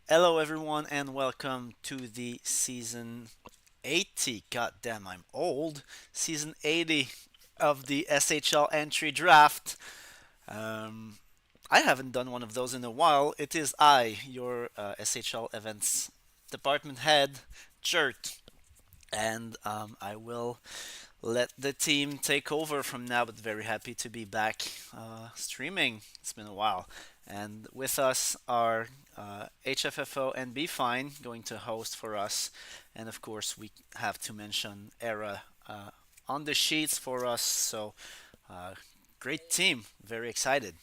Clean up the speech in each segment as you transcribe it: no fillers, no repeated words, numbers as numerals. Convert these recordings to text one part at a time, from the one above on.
Hello, everyone, and welcome to the season 80. Goddamn, I'm old. Season 80 of the SHL Entry Draft. Um, I haven't done one of those in a while. It is I, your SHL Events Department Head, Jert, and I will let the team take over from now, but very happy to be back streaming. It's been a while. And with us are HFFO and Be Fine going to host for us. And of course, we have to mention Era on the sheets for us. So, great team. Very excited.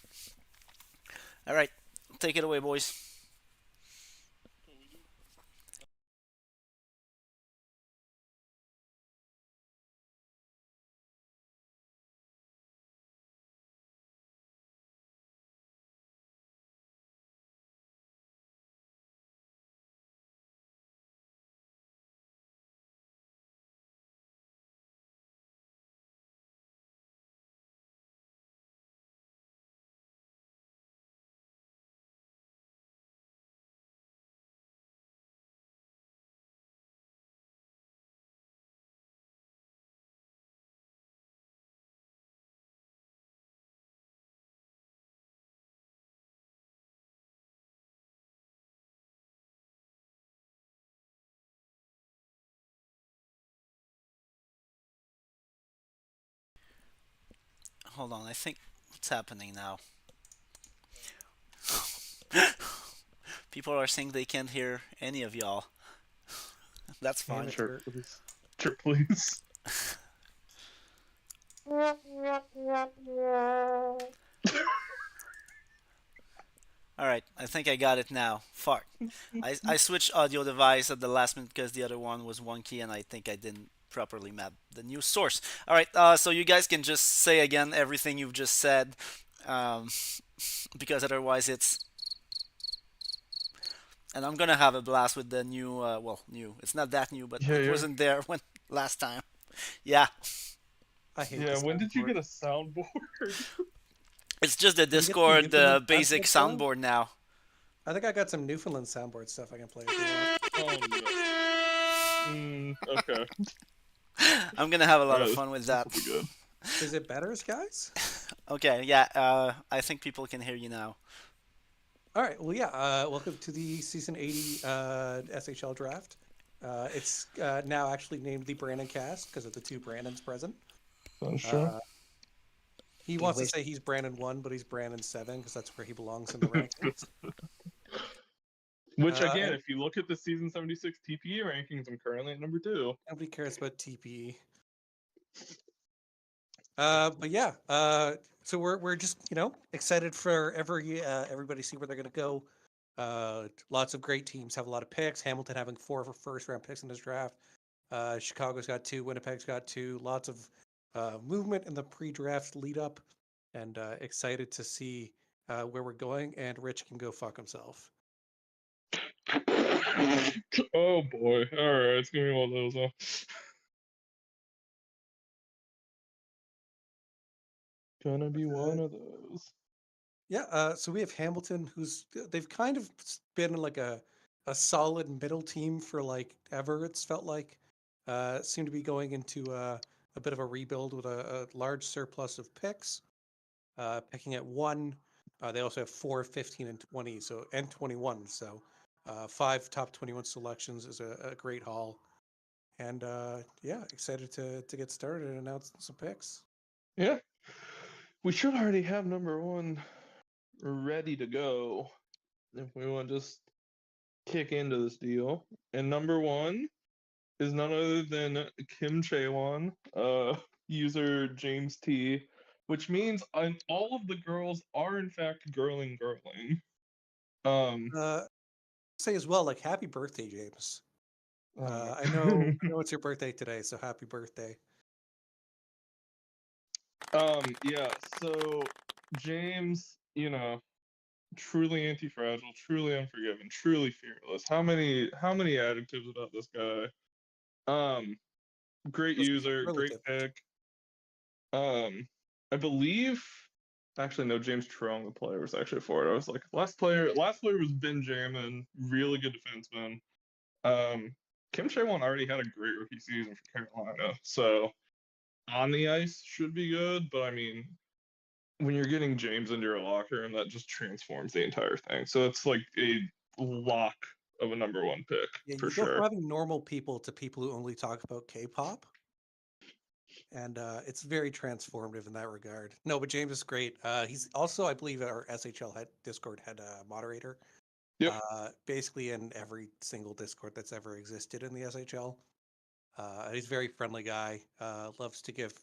All right, take it away, boys. Hold on, I think what's happening now? People are saying they can't hear any of y'all. That's Damn fine. it, Sure, Dirt. please. Sure, please. All right, I think I got it now. Fuck. I switched audio device at the last minute because the other one was wonky and I think I didn't properly map the new source. All right, so you guys can just say again everything you've just said um, because otherwise it's. And I'm gonna have a blast with the new, new. It's not that new, but Yeah, it yeah. wasn't there when last time. Yeah, I hate the Yeah, when did you soundboard. get a soundboard? it's just the Did you get some Discord Newfoundland basic soundboard going? soundboard now. I think I got some Newfoundland soundboard stuff I can play if you want. Oh no. Okay. I'm gonna have a lot of Alright, fun with this that. will be good. Is it better, guys? Okay, yeah, I think people can hear you now. All right. Well, yeah. Welcome to the season 80 SHL draft. It's now actually named the Brandon Cast because of the two Brandons present. That's true. Uh, he You wants to wish. say he's Brandon 1, but he's Brandon 7 because that's where he belongs in the rankings. Which again, And if you look at the season 76 TPE rankings, I'm currently at number 2. nobody cares about TPE. But yeah, so we're just excited for everybody to see where they're gonna go. Lots of great teams have a lot of picks. Hamilton having four first round picks in this draft. Chicago's got two. Winnipeg's got two. Lots of movement in the pre-draft lead up, and excited to see where we're going. And Rich can go fuck himself. Oh boy. Alright, it's gonna be one of those, huh? Gonna be one of those. Yeah, so we have Hamilton, who's they've kind of been like a solid middle team for like ever. It's felt like seem to be going into a bit of a rebuild with a large surplus of picks. Picking at one, they also have 4, 15, and 20, so and 21. So five top 21 selections is a great haul. And yeah, excited to get started and announce some picks. Yeah. We should already have number 1 ready to go if we want to just kick into this deal. And number 1 is none other than Kim Chaewon, user James T, which means all of the girls are in fact girling. Um, Say as well, like happy birthday, James. oh my I know it's your birthday today, so happy birthday. yeah. So James, truly anti-fragile, truly unforgiving, truly fearless. How many adjectives about this guy? Um, great That's user, great relative. pick. Um, I believe. Actually, no, James Trong, the player, was actually for it. I was like, last player was Ben Jamin, really good defenseman. Kim Chae-won already had a great rookie season for Carolina, so on the ice should be good. But I mean, when you're getting James into your locker room, that just transforms the entire thing. So it's like a lock of a number one pick Yeah, for you go from sure. having normal people to people who only talk about K-pop, and it's very transformative in that regard. No, but James is great. He's also, I believe, our SHL Discord head moderator. Yep. Basically in every single Discord that's ever existed in the SHL. He's a very friendly guy. Loves to give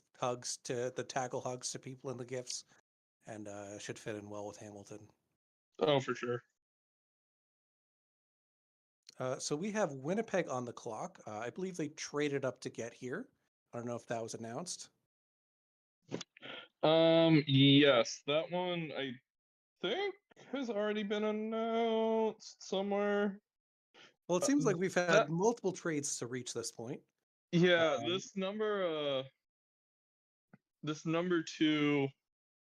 tackle hugs to people in the gifts, and should fit in well with Hamilton. Oh, for sure. So we have Winnipeg on the clock. I believe they traded up to get here. I don't know if that was announced. Yes, that one I think has already been announced somewhere. Well, it seems like we've had That multiple trades to reach this point. yeah, Um, this number two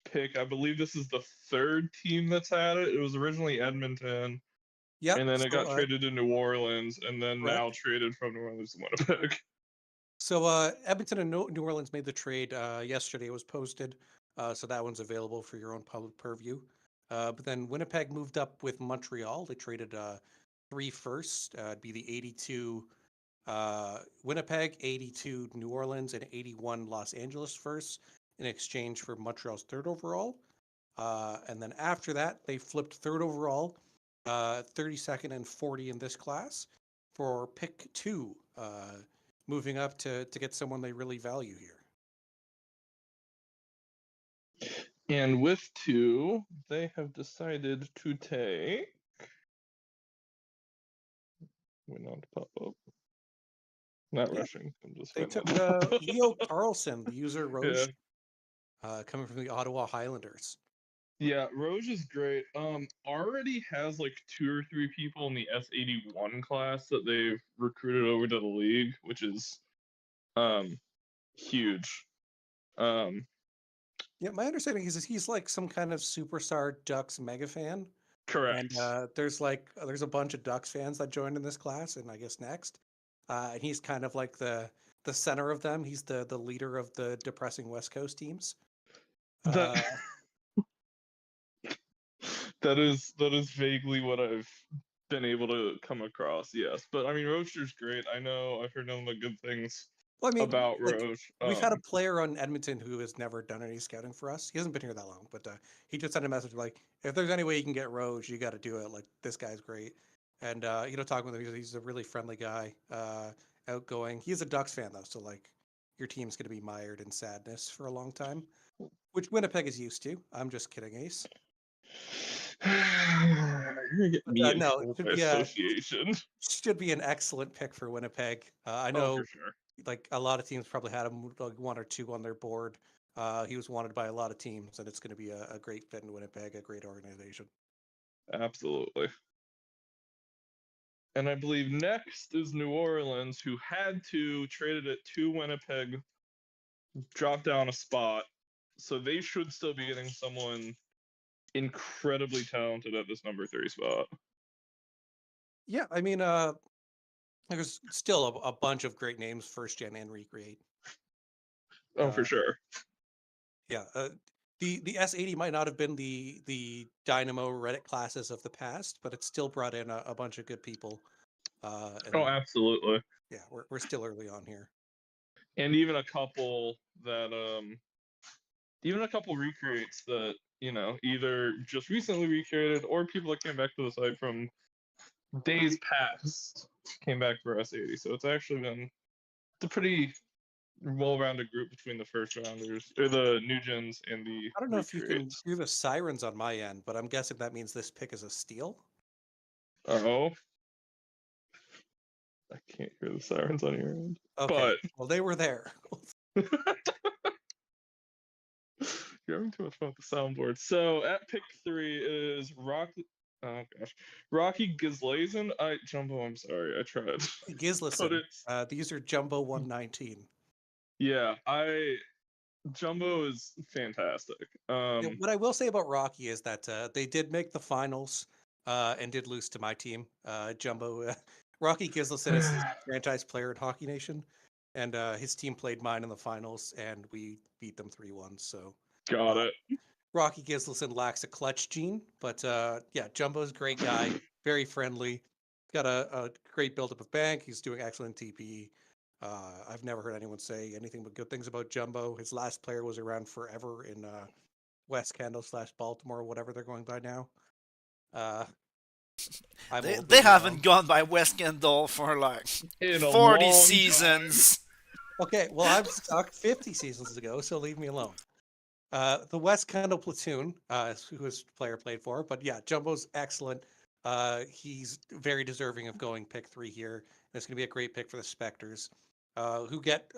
pick, I believe this is the third team that's had it. It was originally Edmonton, Yep. and then it got So traded to New Orleans, and then now correct. traded from New Orleans to Winnipeg. So Edmonton and New Orleans made the trade yesterday. It was posted, so that one's available for your own public purview. But then Winnipeg moved up with Montreal. They traded 3 firsts. It'd be the 82 Winnipeg, 82 New Orleans, and 81 Los Angeles firsts in exchange for Montreal's third overall. And then after that, they flipped third overall, 32nd and 40 in this class for pick 2. Moving up to get someone they really value here. And with 2, they have decided to take. Wait on to pop up. Not Yeah. rushing. I'm just They waiting. took Leo Carlson, the user Yeah. Roche, coming from the Ottawa Highlanders. Yeah, Roge is great. Already has like 2 or 3 people in the S81 class that they've recruited over to the league, which is huge. Yeah, my understanding is he's like some kind of superstar Ducks mega fan. And Correct. there's a bunch of Ducks fans that joined in this class, and I guess next. And he's kind of like the center of them. He's the leader of the depressing West Coast teams. That that is vaguely what I've been able to come across. Yes, but I mean, Roaster's great. I know I've heard nothing but good things Well, I mean, about like Roche. we've had a player on Edmonton who has never done any scouting for us. He hasn't been here that long, but he just sent a message like, if there's any way you can get Roche, you got to do it. Like this guy's great, and talking with him, he's a really friendly guy, outgoing. He's a Ducks fan though, so like your team's going to be mired in sadness for a long time, which Winnipeg is used to. I'm just kidding, Ace. You're gonna get me in No, trouble by association. should be an excellent pick for Winnipeg. I Oh, know for sure. like a lot of teams probably had him like 1 or 2 on their board. He was wanted by a lot of teams, and it's going to be a great fit in Winnipeg, a great organization. Absolutely. And I believe next is New Orleans, who had to traded it to Winnipeg, drop down a spot. So they should still be getting someone incredibly talented at this number 3 spot. Yeah, I mean, there's still a bunch of great names, first gen and recreate. Oh, for sure. Yeah, the S80 might not have been the Dynamo Reddit classes of the past, but it still brought in a bunch of good people. And Oh, absolutely. yeah, we're still early on here. And even a couple recreates that, either just recently recreated or people that came back to the site from days past came back for S80. So it's actually been a pretty well-rounded group between the first rounders or the new gens and the I don't know if you can recreates. hear the sirens on my end, but I'm guessing that means this pick is a steal. Oh, I can't hear the sirens on your end. Okay, well they were there. You're having too much fun with the soundboard. So at pick 3 is Rocky. Oh gosh, Rocky Gizlazen. Jumbo. I'm sorry. I tried. Gislison. The user Jumbo119. Yeah, Jumbo is fantastic. What I will say about Rocky is that they did make the finals and did lose to my team. Jumbo, Rocky Gislason is the franchise player in Hockey Nation, and his team played mine in the finals, and we beat them 3-1. So Got uh, it. Rocky Gislason lacks a clutch gene, but yeah, Jumbo's a great guy, very friendly. Got a great buildup of bank. He's doing excellent TP. I've never heard anyone say anything but good things about Jumbo. His last player was around forever in West Kendall / Baltimore, whatever they're going by now. Uh, I'm They old, they leave me haven't alone. gone by West Kendall for like In a 40 long time. seasons. Okay, well, I'm stuck 50 seasons ago, so leave me alone. The West Kendall platoon, who his player played for, but yeah, Jumbo's excellent. He's very deserving of going pick 3 here. And it's going to be a great pick for the Spectres, who get.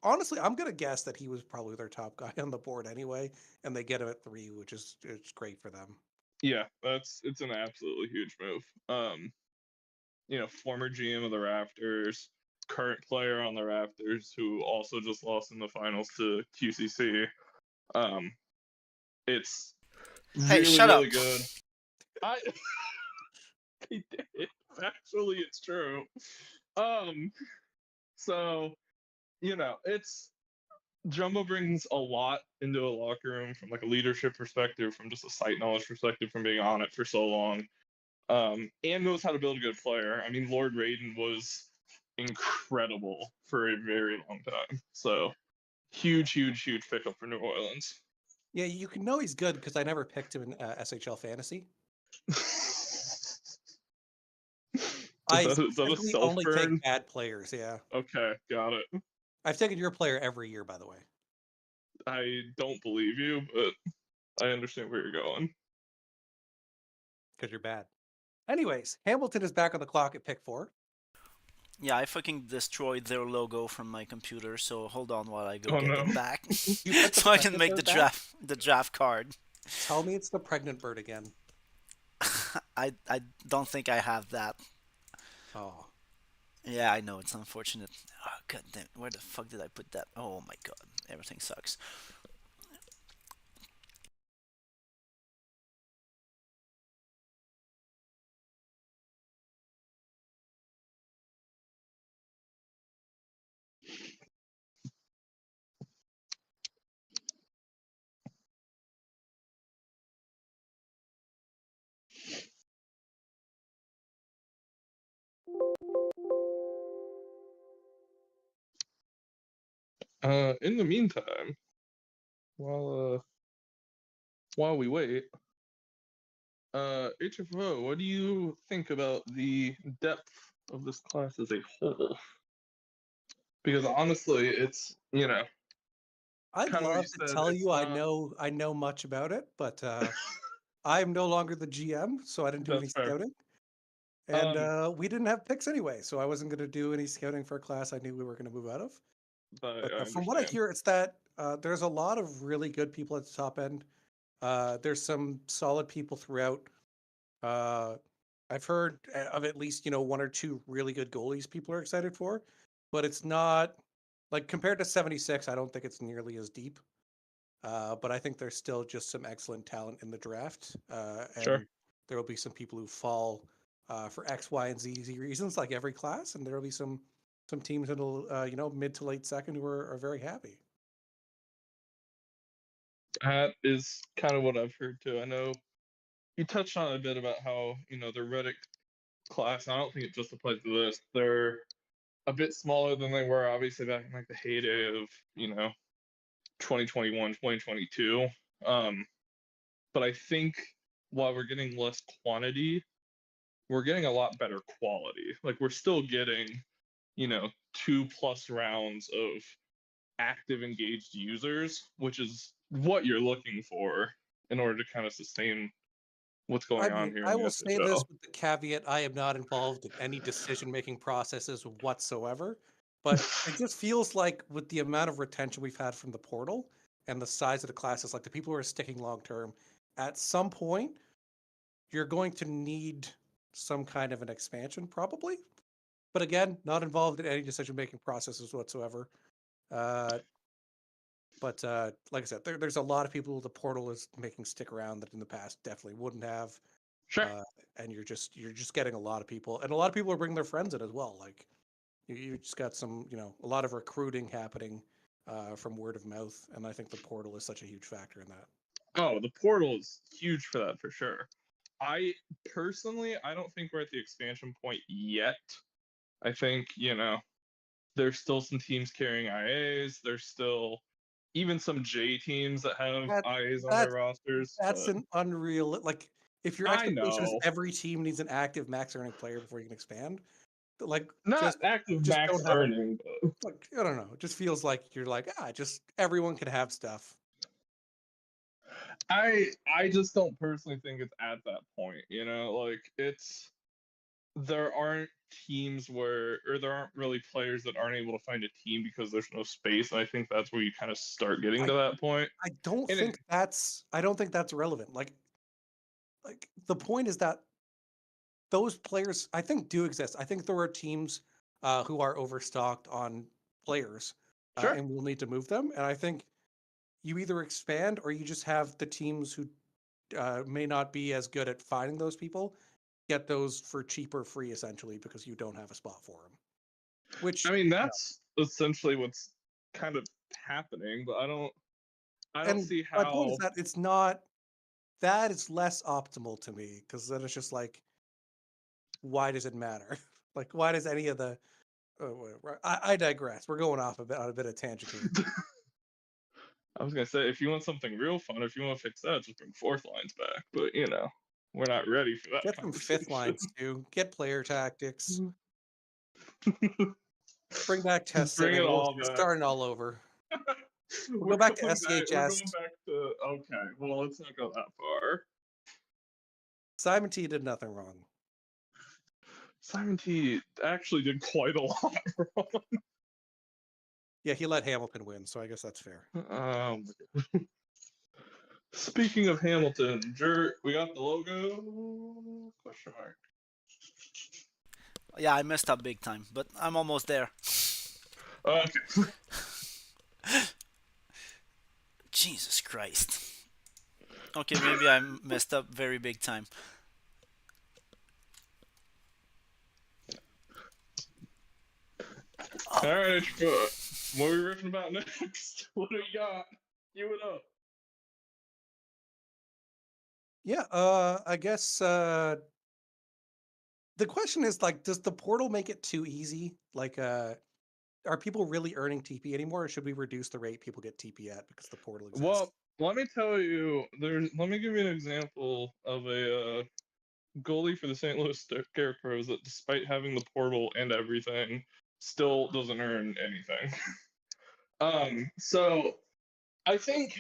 Honestly, I'm going to guess that he was probably their top guy on the board anyway, and they get him at 3, which is it's great for them. Yeah, it's an absolutely huge move. Former GM of the Raptors, current player on the Raptors, who also just lost in the finals to QCC. It's Hey, really, shut up. really good. I he did. Actually, it's true. So it's Jumbo brings a lot into a locker room from like a leadership perspective, from just a site knowledge perspective, from being on it for so long. And knows how to build a good player. I mean, Lord Raiden was incredible for a very long time. So huge, huge, huge pickup for New Orleans. Yeah, you can know he's good because I never picked him in SHL Fantasy. I Is that a specifically self only burn? take bad players. Yeah, Okay, got it. I've taken your player every year, by the way, I don't believe you, but I understand where you're going. because you're bad. Anyways, Hamilton is back on the clock at pick 4. Yeah, I fucking destroyed their logo from my computer, so hold on while I go Oh get no. it back. You put the So I can pregnant make the bird back? draft card. Tell me it's the pregnant bird again. I don't think I have that. Oh, Yeah, I know it's unfortunate. Oh, God damn, where the fuck did I put that? Oh my god, everything sucks. In the meantime, while we wait, HFO, what do you think about the depth of this class as a whole? Because honestly, it's I'd kind of what you love to said. tell It's you not. I know much about it, but I'm no longer the GM, so I didn't do any That's fair. scouting. And Um, we didn't have picks anyway, so I wasn't going to do any scouting for a class I knew we were going to move out of. but But I from what I understand. hear, it's that there's a lot of really good people at the top end. There's some solid people throughout. Uh, I've heard of at least 1 or 2 really good goalies people are excited for, but it's not like compared to 76. I don't think it's nearly as deep. But I think there's still just some excellent talent in the draft, Sure. and there will be some people who fall for X, Y, and Z reasons, like every class, and there will be some teams that'll mid to late second who are very happy. That is kind of what I've heard too. I know you touched on a bit about how the Reddick class. I don't think it just applies to this. They're a bit smaller than they were obviously back in like the heyday of 2021, 2022. Um, but I think while we're getting less quantity, we're getting a lot better quality. Like we're still getting 2+ rounds of active engaged users, which is what you're looking for in order to kind of sustain what's I going on mean, here in I the will say this SHL. with the caveat: I am not involved in any decision-making processes whatsoever. But it just feels like with the amount of retention we've had from the portal and the size of the classes, like the people who are sticking long term, at some point you're going to need some kind of an expansion, probably. But again, not involved in any decision-making processes whatsoever. Uh, But like I said, there's a lot of people the portal is making stick around that in the past definitely wouldn't have. Sure. And you're just getting a lot of people, and a lot of people are bringing their friends in as well. Like you just got some, a lot of recruiting happening from word of mouth, and I think the portal is such a huge factor in that. Oh, the portal is huge for that for sure. I personally, I don't think we're at the expansion point yet. I think, there's still some teams carrying IAs. There's still even some J teams that have That IAs on their that's rosters. that's But an unreal, like, if your I expectation is know, every team needs an active max earning player before you can expand, like not active just max don't have earning, but like I don't know. It just feels like you're like just everyone can have stuff. I just don't personally think it's at that point. Like there aren't teams or there aren't really players that aren't able to find a team because there's no space. And I think that's where you kind of start getting I to that point. I don't And think that's relevant. Like the point is that those players I think do exist. I think there are teams who are overstocked on players sure, and we'll need to move them. And I think you either expand or you just have the teams who may not be as good at finding those people get those for cheap or free essentially because you don't have a spot for them. I Which mean that's essentially what's kind of happening, but I don't and see my point is how. that it's not that is less optimal to me because then it's just like why does it matter? Like why does any of the whatever. I digress. We're going off on a bit of tangent here. I was gonna say if you want something real fun, if you want to fix that, just bring fourth lines back. But we're not ready for that Get some fifth conversation. lines too. Get player tactics. Bring back Just test bring it sitting. all We're back. starting all over. We'll We're go back to going back. We're going SCHS. back to okay. Well, let's not go that far. Simon T did nothing wrong. Simon T actually did quite a lot wrong. Yeah, he let Hamilton win, so I guess that's fair. Speaking of Hamilton, we got the logo? Question mark. Yeah, I messed up big time, but I'm almost there. Okay. Jesus Christ. Okay, maybe I messed up very big time. All right, what are we riffing about next? What do you got? Give it up. Yeah, I guess the question is like, does the portal make it too easy? Like, are people really earning TP anymore, or should we reduce the rate people get TP at because the portal exists? Well, let me tell you. Let me give you an example of a goalie for the St. Louis Scarecrows that, despite having the portal and everything, still doesn't earn anything. So I think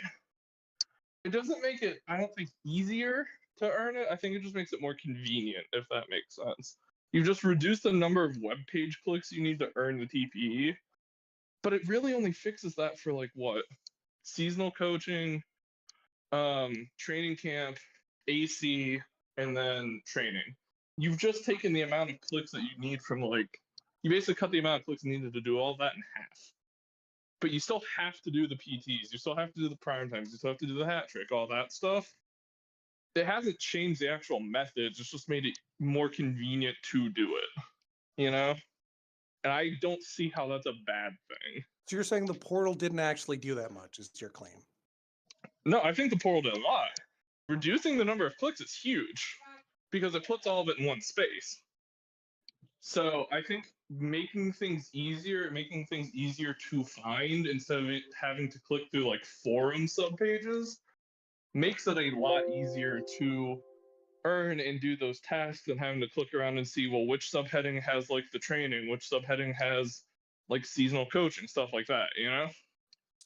it doesn't make it, I don't think, easier to earn it. I think it just makes it more convenient, if that makes sense. You just reduce the number of web page clicks you need to earn the TPE, but it really only fixes that for like what? Seasonal coaching, training camp, AC, and then training. You've just taken the amount of clicks that you need from you basically cut the amount of clicks needed to do all that in half. But you still have to do the PTs, you still have to do the prime times, you still have to do the hat trick, all that stuff. It hasn't changed the actual methods, it's just made it more convenient to do it, And I don't see how that's a bad thing. So you're saying the portal didn't actually do that much, is your claim? No, I think the portal did a lot. Reducing the number of clicks is huge because it puts all of it in one space. So I think making things easier to find instead of having to click through like forum subpages makes it a lot easier to earn and do those tasks than having to click around and see, well, which subheading has like the training, which subheading has like seasonal coaching, stuff like that,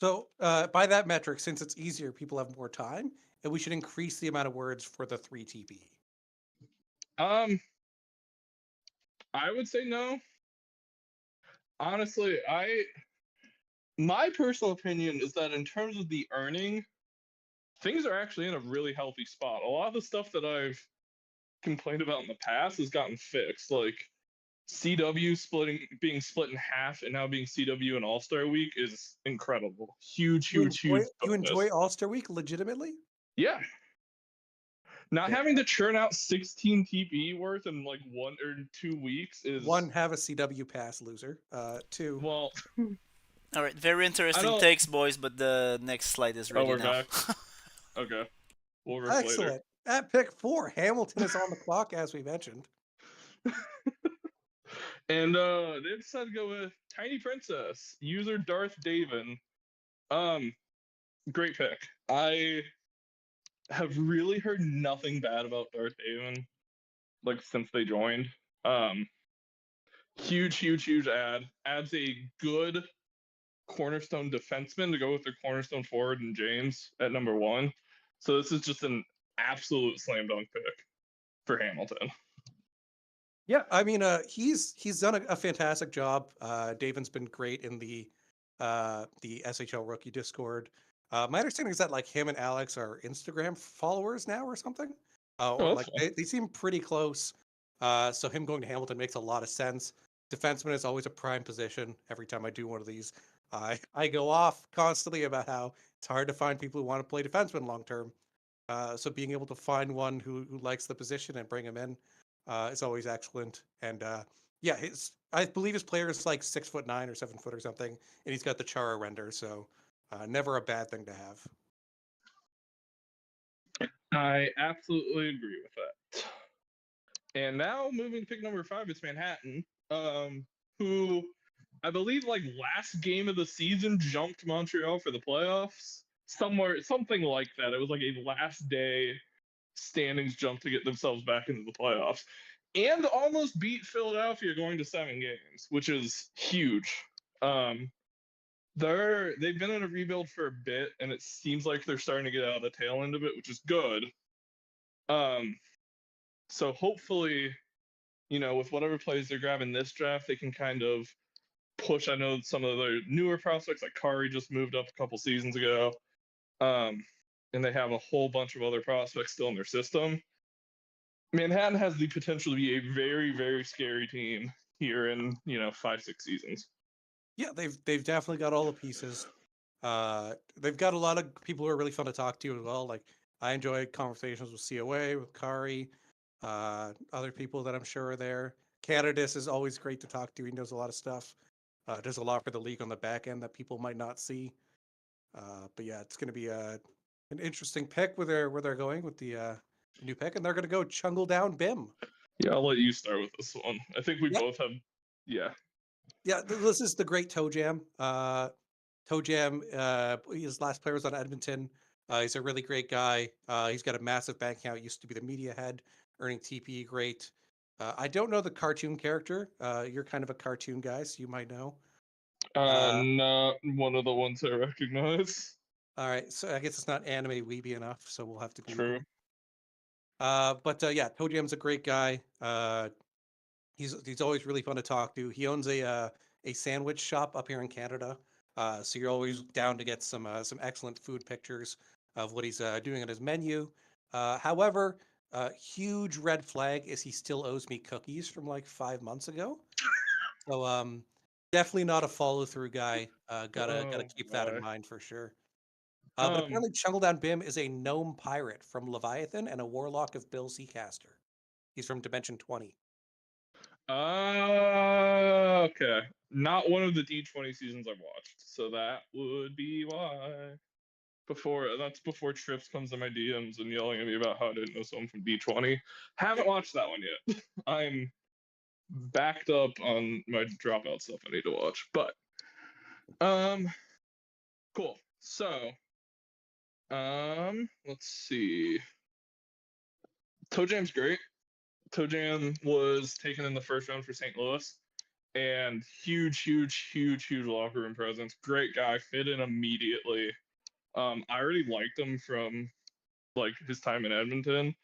So by that metric, since it's easier, people have more time, and we should increase the amount of words for the 3 TP. I would say no. Honestly, my personal opinion is that in terms of the earning, things are actually in a really healthy spot. A lot of the stuff that I've complained about in the past has gotten fixed. Like CW being split in half and now being CW and All-Star Week is incredible. Huge You bonus. enjoy All-Star Week legitimately? Yeah. Not Yeah. having to churn out 16 TP worth in like 1 or 2 weeks is One, have a CW pass, loser. Two, well. All right, very interesting takes, boys. But the next slide is ready we're now. back. Okay, we'll riff later. excellent. At pick 4, Hamilton is on the clock, as we mentioned. And they decided to go with Tiny Princess, user Darth Davin. Great pick. I have really heard nothing bad about Darth Davin, like since they joined. Huge ad. Adds a good cornerstone defenseman to go with their cornerstone forward and James at number 1. So this is just an absolute slam dunk pick for Hamilton. Yeah, I mean, he's done a fantastic job. Davin's been great in the SHL rookie Discord. My understanding is that like him and Alex are Instagram followers now or something. Or like they seem pretty close. So him going to Hamilton makes a lot of sense. Defenseman is always a prime position. Every time I do one of these, I go off constantly about how it's hard to find people who want to play defenseman long term. So being able to find one who likes the position and bring him in is always excellent. And yeah, I believe his player is like 6'9" or 7 foot or something, and he's got the Chara render, so never a bad thing to have. I absolutely agree with that. And now moving to pick number 5, it's Manhattan, who I believe like last game of the season jumped Montreal for the playoffs. Something like that. It was like a last day standings jump to get themselves back into the playoffs. And almost beat Philadelphia going to 7 games, which is huge. They've been in a rebuild for a bit, and it seems like they're starting to get out of the tail end of it, which is good. So hopefully, with whatever players they're grabbing this draft, they can kind of push. I know some of their newer prospects, like Kari, just moved up a couple seasons ago, and they have a whole bunch of other prospects still in their system. Manhattan has the potential to be a very, very scary team here in 5-6 seasons. Yeah, they've definitely got all the pieces. They've got a lot of people who are really fun to talk to as well. Like I enjoy conversations with COA, with Kari, other people that I'm sure are there. Canadis is always great to talk to. He knows a lot of stuff. Does a lot for the league on the back end that people might not see. But yeah, it's going to be an interesting pick where they're going with the new pick, and they're going to go Chungle Down Bim. Yeah, I'll let you start with this one. I think we both have. Yeah. Yeah, this is the great Toe Jam. Toe Jam, his last player was on Edmonton. He's a really great guy. He's got a massive bank account. Used to be the media head, earning TP great. I don't know the cartoon character. You're kind of a cartoon guy, so you might know. Not one of the ones I recognize. All right, so I guess it's not anime weeby enough, so we'll have to Google. True. But yeah, Toe Jam's a great guy. He's always really fun to talk to. He owns a sandwich shop up here in Canada. So you're always down to get some excellent food pictures of what he's doing on his menu. However, huge red flag is he still owes me cookies from like 5 months ago. So definitely not a follow through guy. Gotta keep that in mind for sure. But apparently, Chungle Down Bim is a gnome pirate from Leviathan and a warlock of Bill Seacaster. He's from Dimension 20. Okay. Not one of the D20 seasons I've watched, so that would be why. That's before Trips comes in my DMs and yelling at me about how I didn't know someone from D20. Haven't watched that one yet. I'm backed up on my dropout stuff I need to watch, but cool. So, let's see. Toe Jam's great. Toe Jam was taken in the first round for St. Louis, and huge locker room presence. Great guy, fit in immediately. I already liked him from like his time in Edmonton,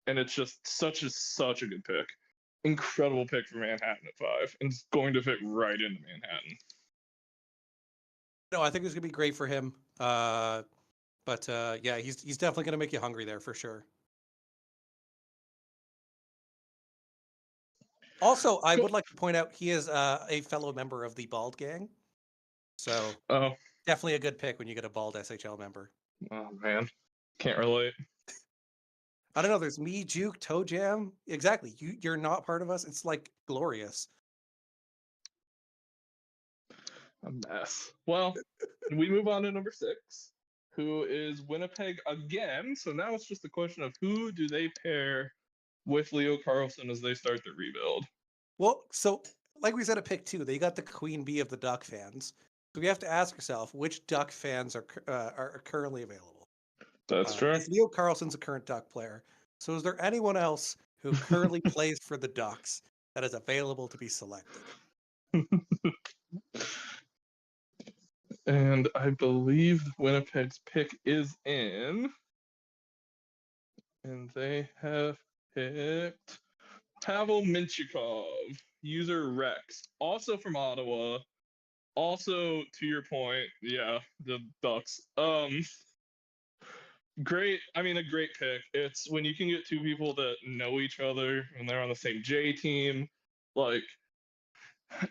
and it's just such a good pick. Incredible pick for Manhattan at 5, and it's going to fit right into Manhattan. No, I think it's gonna be great for him. But yeah, he's definitely gonna make you hungry there for sure. Also, I Cool. would like to point out he is a fellow member of the Bald Gang, so Oh, definitely a good pick when you get a bald SHL member. oh man, can't relate. I don't know. There's me, Juke, Toe Jam. Exactly. You're not part of us. It's like glorious. A mess. Well, we move on to number 6, who is Winnipeg again. So now it's just a question of who do they pair with Leo Carlson as they start the rebuild. Well, so like we said at pick 2, they got the queen bee of the Duck fans. So we have to ask ourselves which Duck fans are currently available. That's true. As Leo Carlson's a current Duck player, so is there anyone else who currently plays for the Ducks that is available to be selected? And I believe Winnipeg's pick is in. And they have picked Pavel Minchikov, user Rex, also from Ottawa. Also, to your point, yeah, the Ducks. Great. I mean, a great pick. It's when you can get two people that know each other and they're on the same J team. Like,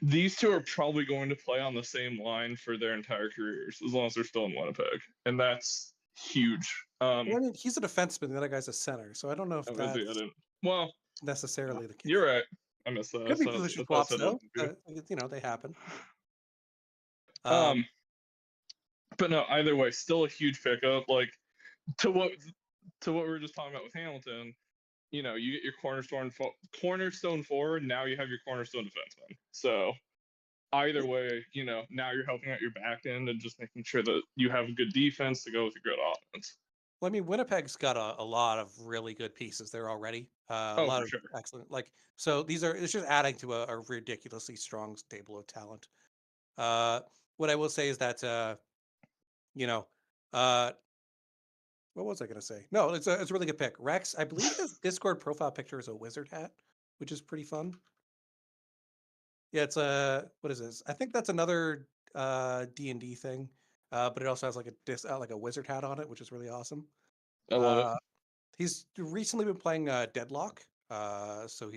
these two are probably going to play on the same line for their entire careers as long as they're still in Winnipeg, and that's huge. Well, I mean, he's a defenseman, the other guy's a center, so I don't know if I that's didn't. Well, necessarily the case. you're right. I missed that. Could be position swaps though. You know, they happen. But no, either way, still a huge pickup. Like to what we were just talking about with Hamilton. You know, you get your cornerstone forward. Now you have your cornerstone defenseman. So either way, you know, now you're helping out your back end and just making sure that you have a good defense to go with your good offense. Well, I mean, Winnipeg's got a lot of really good pieces there already. A lot of excellent, like, so it's just adding to a ridiculously strong stable of talent. What I will say is that, you know, what was I going to say? No, it's a really good pick. Rex, I believe his Discord profile picture is a wizard hat, which is pretty fun. Yeah, it's what is this? I think that's another D&D thing, but it also has like a wizard hat on it, which is really awesome. I love it. He's recently been playing Deadlock, so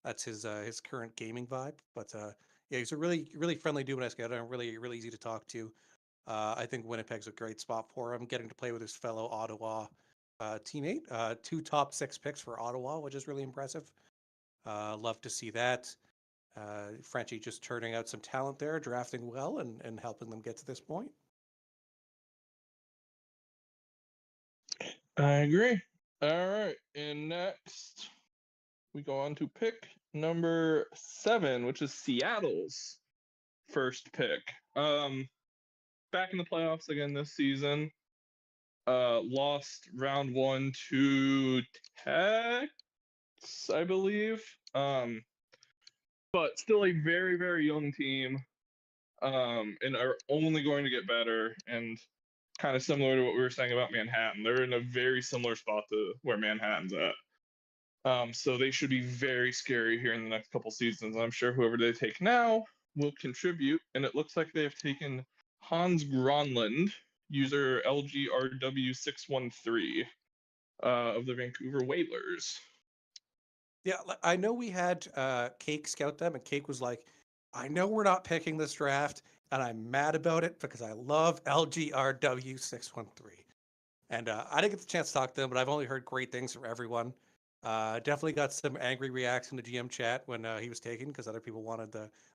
that's his current gaming vibe. But yeah, he's a really friendly dude when I scout him. Really easy to talk to. I think Winnipeg's a great spot for him. Getting to play with his fellow Ottawa teammate. 2 top 6 picks for Ottawa, which is really impressive. Love to see that. Frenchie just turning out some talent there, drafting well, and helping them get to this point. I agree. All right, and next we go on to pick number 7, which is Seattle's first pick. Back in the playoffs again this season. Lost round 1 to Tex, I believe. But still a very young team. And are only going to get better, and kind of similar to what we were saying about Manhattan. They're in a very similar spot to where Manhattan's at. So they should be very scary here in the next couple seasons. I'm sure whoever they take now will contribute, and it looks like they have taken Hans Gronlund, user LGRW613, of the Vancouver Whalers. Yeah, I know we had Cake scout them, and Cake was like, I know we're not picking this draft, and I'm mad about it because I love LGRW613. And I didn't get the chance to talk to them, but I've only heard great things from everyone. Definitely got some angry reacts in the GM chat when he was taken because other people wanted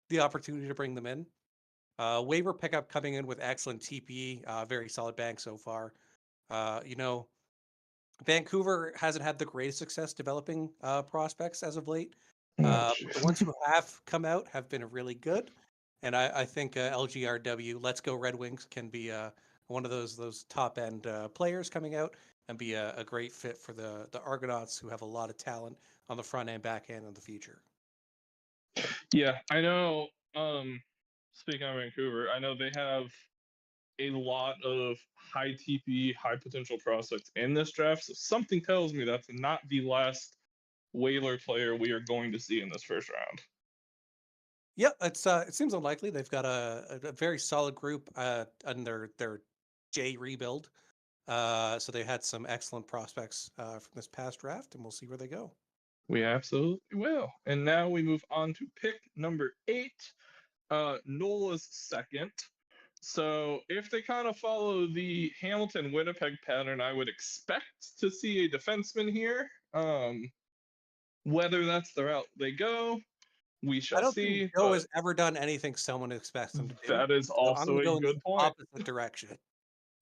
the opportunity to bring them in. Waiver pickup coming in with excellent TP, very solid bank so far. You know, Vancouver hasn't had the greatest success developing prospects as of late. The ones who have come out have been really good, and I think LGRW, Let's Go Red Wings, can be one of those top end players coming out and be a great fit for the Argonauts, who have a lot of talent on the front end, back end, in the future. Yeah, I know. Speaking of Vancouver, I know they have a lot of high TP, high potential prospects in this draft. So something tells me that's not the last Whaler player we are going to see in this first round. Yeah, it seems unlikely. They've got a very solid group on their J rebuild. So they had some excellent prospects from this past draft, and we'll see where they go. We absolutely will. And now we move on to pick number 8. Nola's second. So if they kind of follow the Hamilton Winnipeg pattern, I would expect to see a defenseman here. Whether that's the route they go, we I shall don't think see. Joe But has ever done anything someone expects him to do. that is So I'm also going to a go in the good point. opposite direction.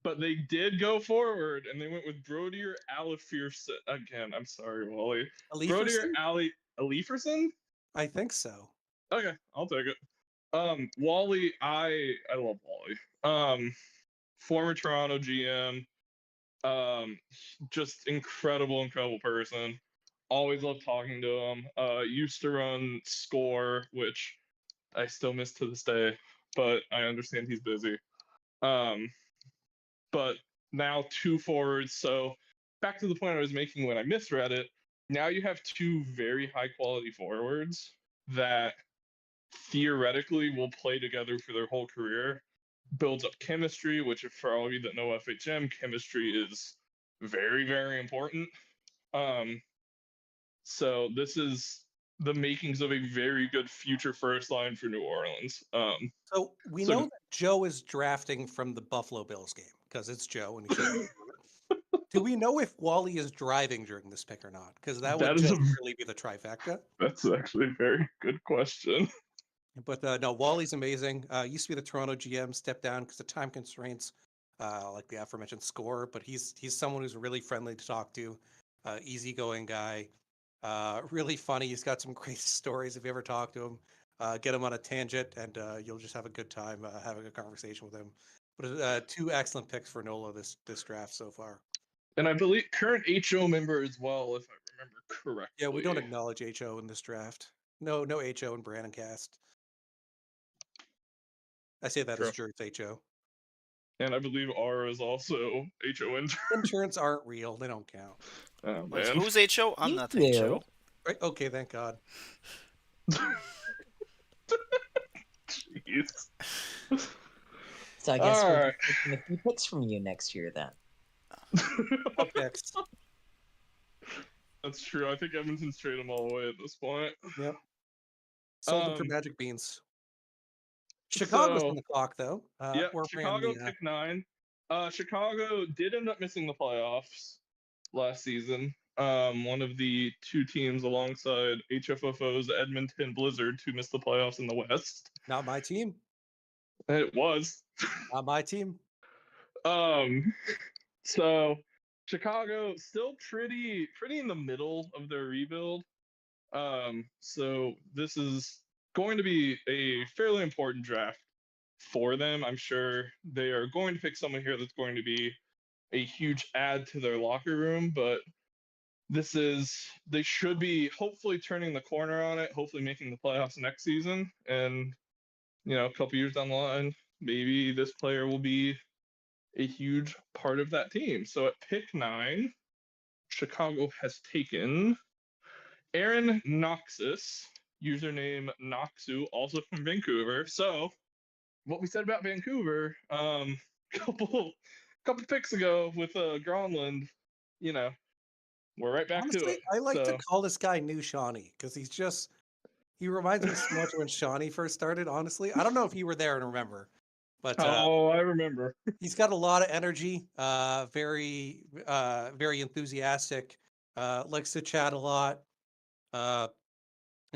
But they did go forward, and they went with Brody or Alifierson. Again, I'm sorry, Wally. Brody or Alifierson? Alifierson? I think so. Okay, I'll take it. Wally, I love Wally. Former Toronto GM. Just incredible person. Always loved talking to him. Used to run Score, which I still miss to this day, but I understand he's busy. But now 2 forwards. So back to the point I was making when I misread it. Now you have 2 very high quality forwards that theoretically will play together for their whole career. Builds up chemistry, which for all of you that know FHM, chemistry is very, very important. So this is the makings of a very good future first line for New Orleans. So we know that Joe is drafting from the Buffalo Bills game because it's Joe and he should. Do we know if Wally is driving during this pick or not? Because that would just really be the trifecta. That's actually a very good question. But no, Wally's amazing. Used to be the Toronto GM, stepped down because of time constraints, like the aforementioned Score. But he's someone who's really friendly to talk to, easygoing guy, really funny. He's got some great stories. If you ever talk to him, get him on a tangent, and you'll just have a good time having a conversation with him. But 2 excellent picks for Nola this draft so far. And I believe current HO member as well, if I remember correctly. Yeah, we don't acknowledge HO in this draft. No HO in Brandon Cast. I say that as Jert's HO. And I believe R is also HO intern. Interns aren't real. They don't count. Oh, Wait, man. who's HO? I'm not Yeah. HO. Right? Okay, thank God. Jeez. So I guess we'll Alright. be taking a few picks from you next year then. Up next. That's true. I think Edmonton's traded them all away at this point. Yep. Sold them for magic beans. Chicago's on the clock, though. Yeah, Chicago pick 9. Chicago did end up missing the playoffs last season. One of the 2 teams alongside HFFO's Edmonton Blizzard to miss the playoffs in the West. Not my team. It was. Not my team. So Chicago still pretty in the middle of their rebuild. So this is going to be a fairly important draft for them. I'm sure they are going to pick someone here that's going to be a huge add to their locker room, but they should be hopefully turning the corner on it, hopefully making the playoffs next season. And, a couple years down the line, maybe this player will be a huge part of that team. So at pick 9, Chicago has taken Aaron Noxus, username Noxu, also from Vancouver. So what we said about Vancouver, couple picks ago with Gronlund, we're right back Honestly, to it. I like to call this guy New Shawnee because he reminds me so much when Shawnee first started, honestly. I don't know if you were there and remember, but I remember. He's got a lot of energy, very enthusiastic, likes to chat a lot. And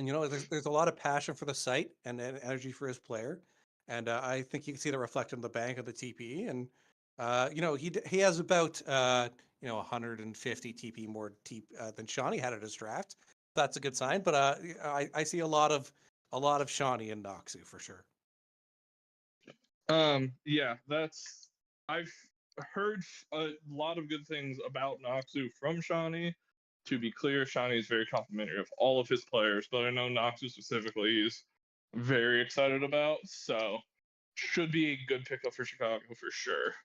there's a lot of passion for the site and energy for his player. And I think you can see that reflected in the bank of the TP. And he has about 150 TP more than Shawnee had at his draft. That's a good sign. But I see a lot of Shawnee and Noxu for sure. Yeah, I've heard a lot of good things about Noxu from Shawnee. To be clear, Shawnee is very complimentary of all of his players, but I know Noxu specifically he's very excited about, so should be a good pickup for Chicago for sure.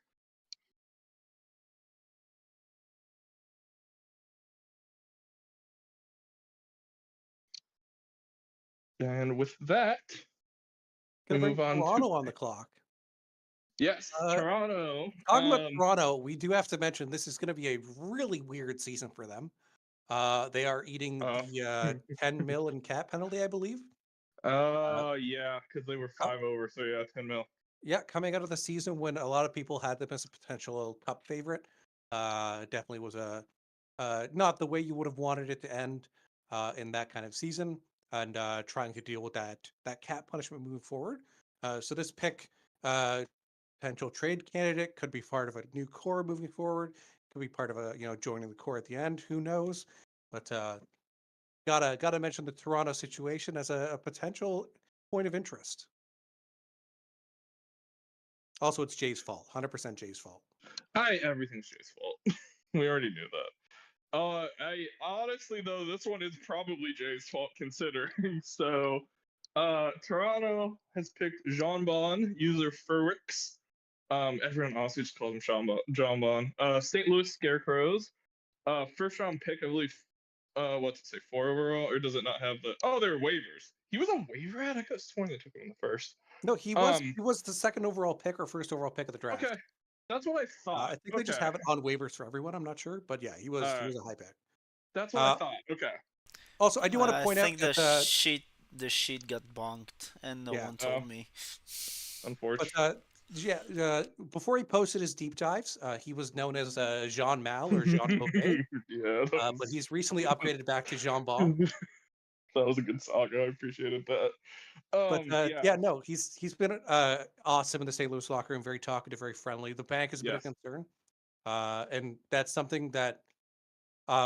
And with that, we move on to Toronto on the clock. Yes, Toronto. Talking about Toronto, we do have to mention this is going to be a really weird season for them. They are eating Oh. the 10 mil in cap penalty, I believe. Yeah, because they were Oh. 5 over, so yeah, 10 mil. Yeah, coming out of the season when a lot of people had them as a potential cup favorite, definitely was a not the way you would have wanted it to end in that kind of season, and trying to deal with that cap punishment moving forward. So this pick, potential trade candidate, could be part of a new core moving forward. Could be part of a joining the core at the end. Who knows? But gotta mention the Toronto situation as a potential point of interest. Also, it's Jay's fault. 100% Jay's fault. Everything's Jay's fault. We already knew that. I honestly though, this one is probably Jay's fault considering. So, Toronto has picked Jean Bon, user Furwix. Everyone honestly just calls him John Bon. St. Louis Scarecrows. First round pick, I believe. What's it say? 4 overall, or does it not have the? Oh, they're waivers. He was a waiver ad. I could have sworn they took him in the first. No, he was the second overall pick or first overall pick of the draft. Okay, that's what I thought. I think they just have it on waivers for everyone. I'm not sure, but yeah, he was a high pick. That's what I thought. Okay. Also, I do want to point I out think that the sheet got bonked, and no Yeah. one told me. Unfortunately. Before he posted his deep dives, he was known as Jean Mal or Jean Bouquet, Yeah. but he's recently upgraded back to Jean Bon. That was a good saga. I appreciated that. No, he's been awesome in the St. Louis locker room. Very talkative, very friendly. The bank has been a concern, and that's something that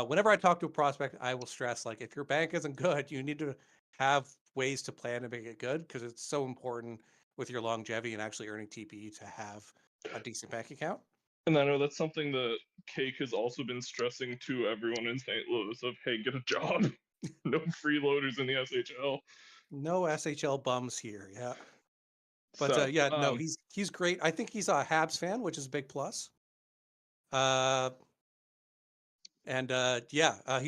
whenever I talk to a prospect, I will stress, like, if your bank isn't good, you need to have ways to plan to make it good, because it's so important with your longevity and actually earning TPE to have a decent bank account. And I know that's something that Cake has also been stressing to everyone in St. Louis of, hey, get a job. No freeloaders in the SHL. No SHL bums here, yeah. But So, he's great. I think he's a Habs fan, which is a big plus. He's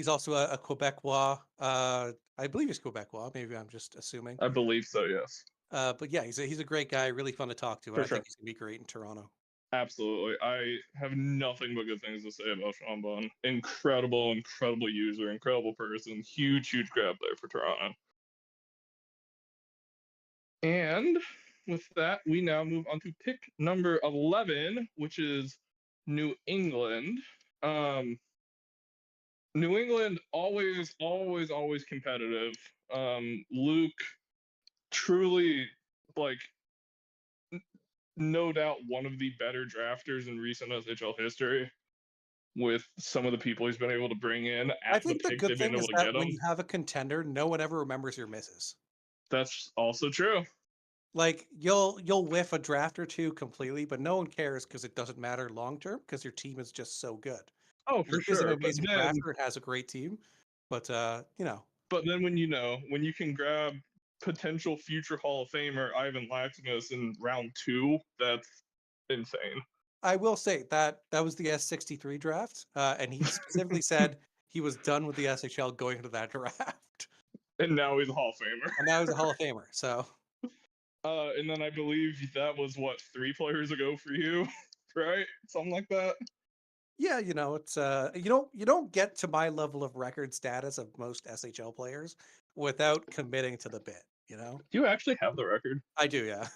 also a Quebecois. I believe he's Quebecois. Maybe I'm just assuming. I believe so, yes. But yeah, he's a great guy. Really fun to talk to. For I sure. think he's gonna be great in Toronto. Absolutely. I have nothing but good things to say about Sean Bon. Incredible user, incredible person. Huge grab there for Toronto. And with that, we now move on to pick number 11, which is New England. New England always competitive. Luke, truly, like, no doubt one of the better drafters in recent SHL history, with some of the people he's been able to bring in. I think the good thing is that when you have a contender, no one ever remembers your misses. That's also true. Like, you'll whiff a draft or two completely, but no one cares because it doesn't matter long term because your team is just so good. Oh, for Luke sure. is an amazing drafter and has a great team, but But then when you can grab potential future Hall of Famer Ivan Laxmus in round 2, that's insane. I will say that was the S63 draft, and he specifically said he was done with the SHL going into that draft. And now he's a Hall of Famer. And now he's a Hall of Famer. So. And then I believe that was 3 players ago for you, right? Something like that. Yeah, it's you don't get to my level of record status of most SHL players without committing to the bit, Do you actually have the record? I do, yeah.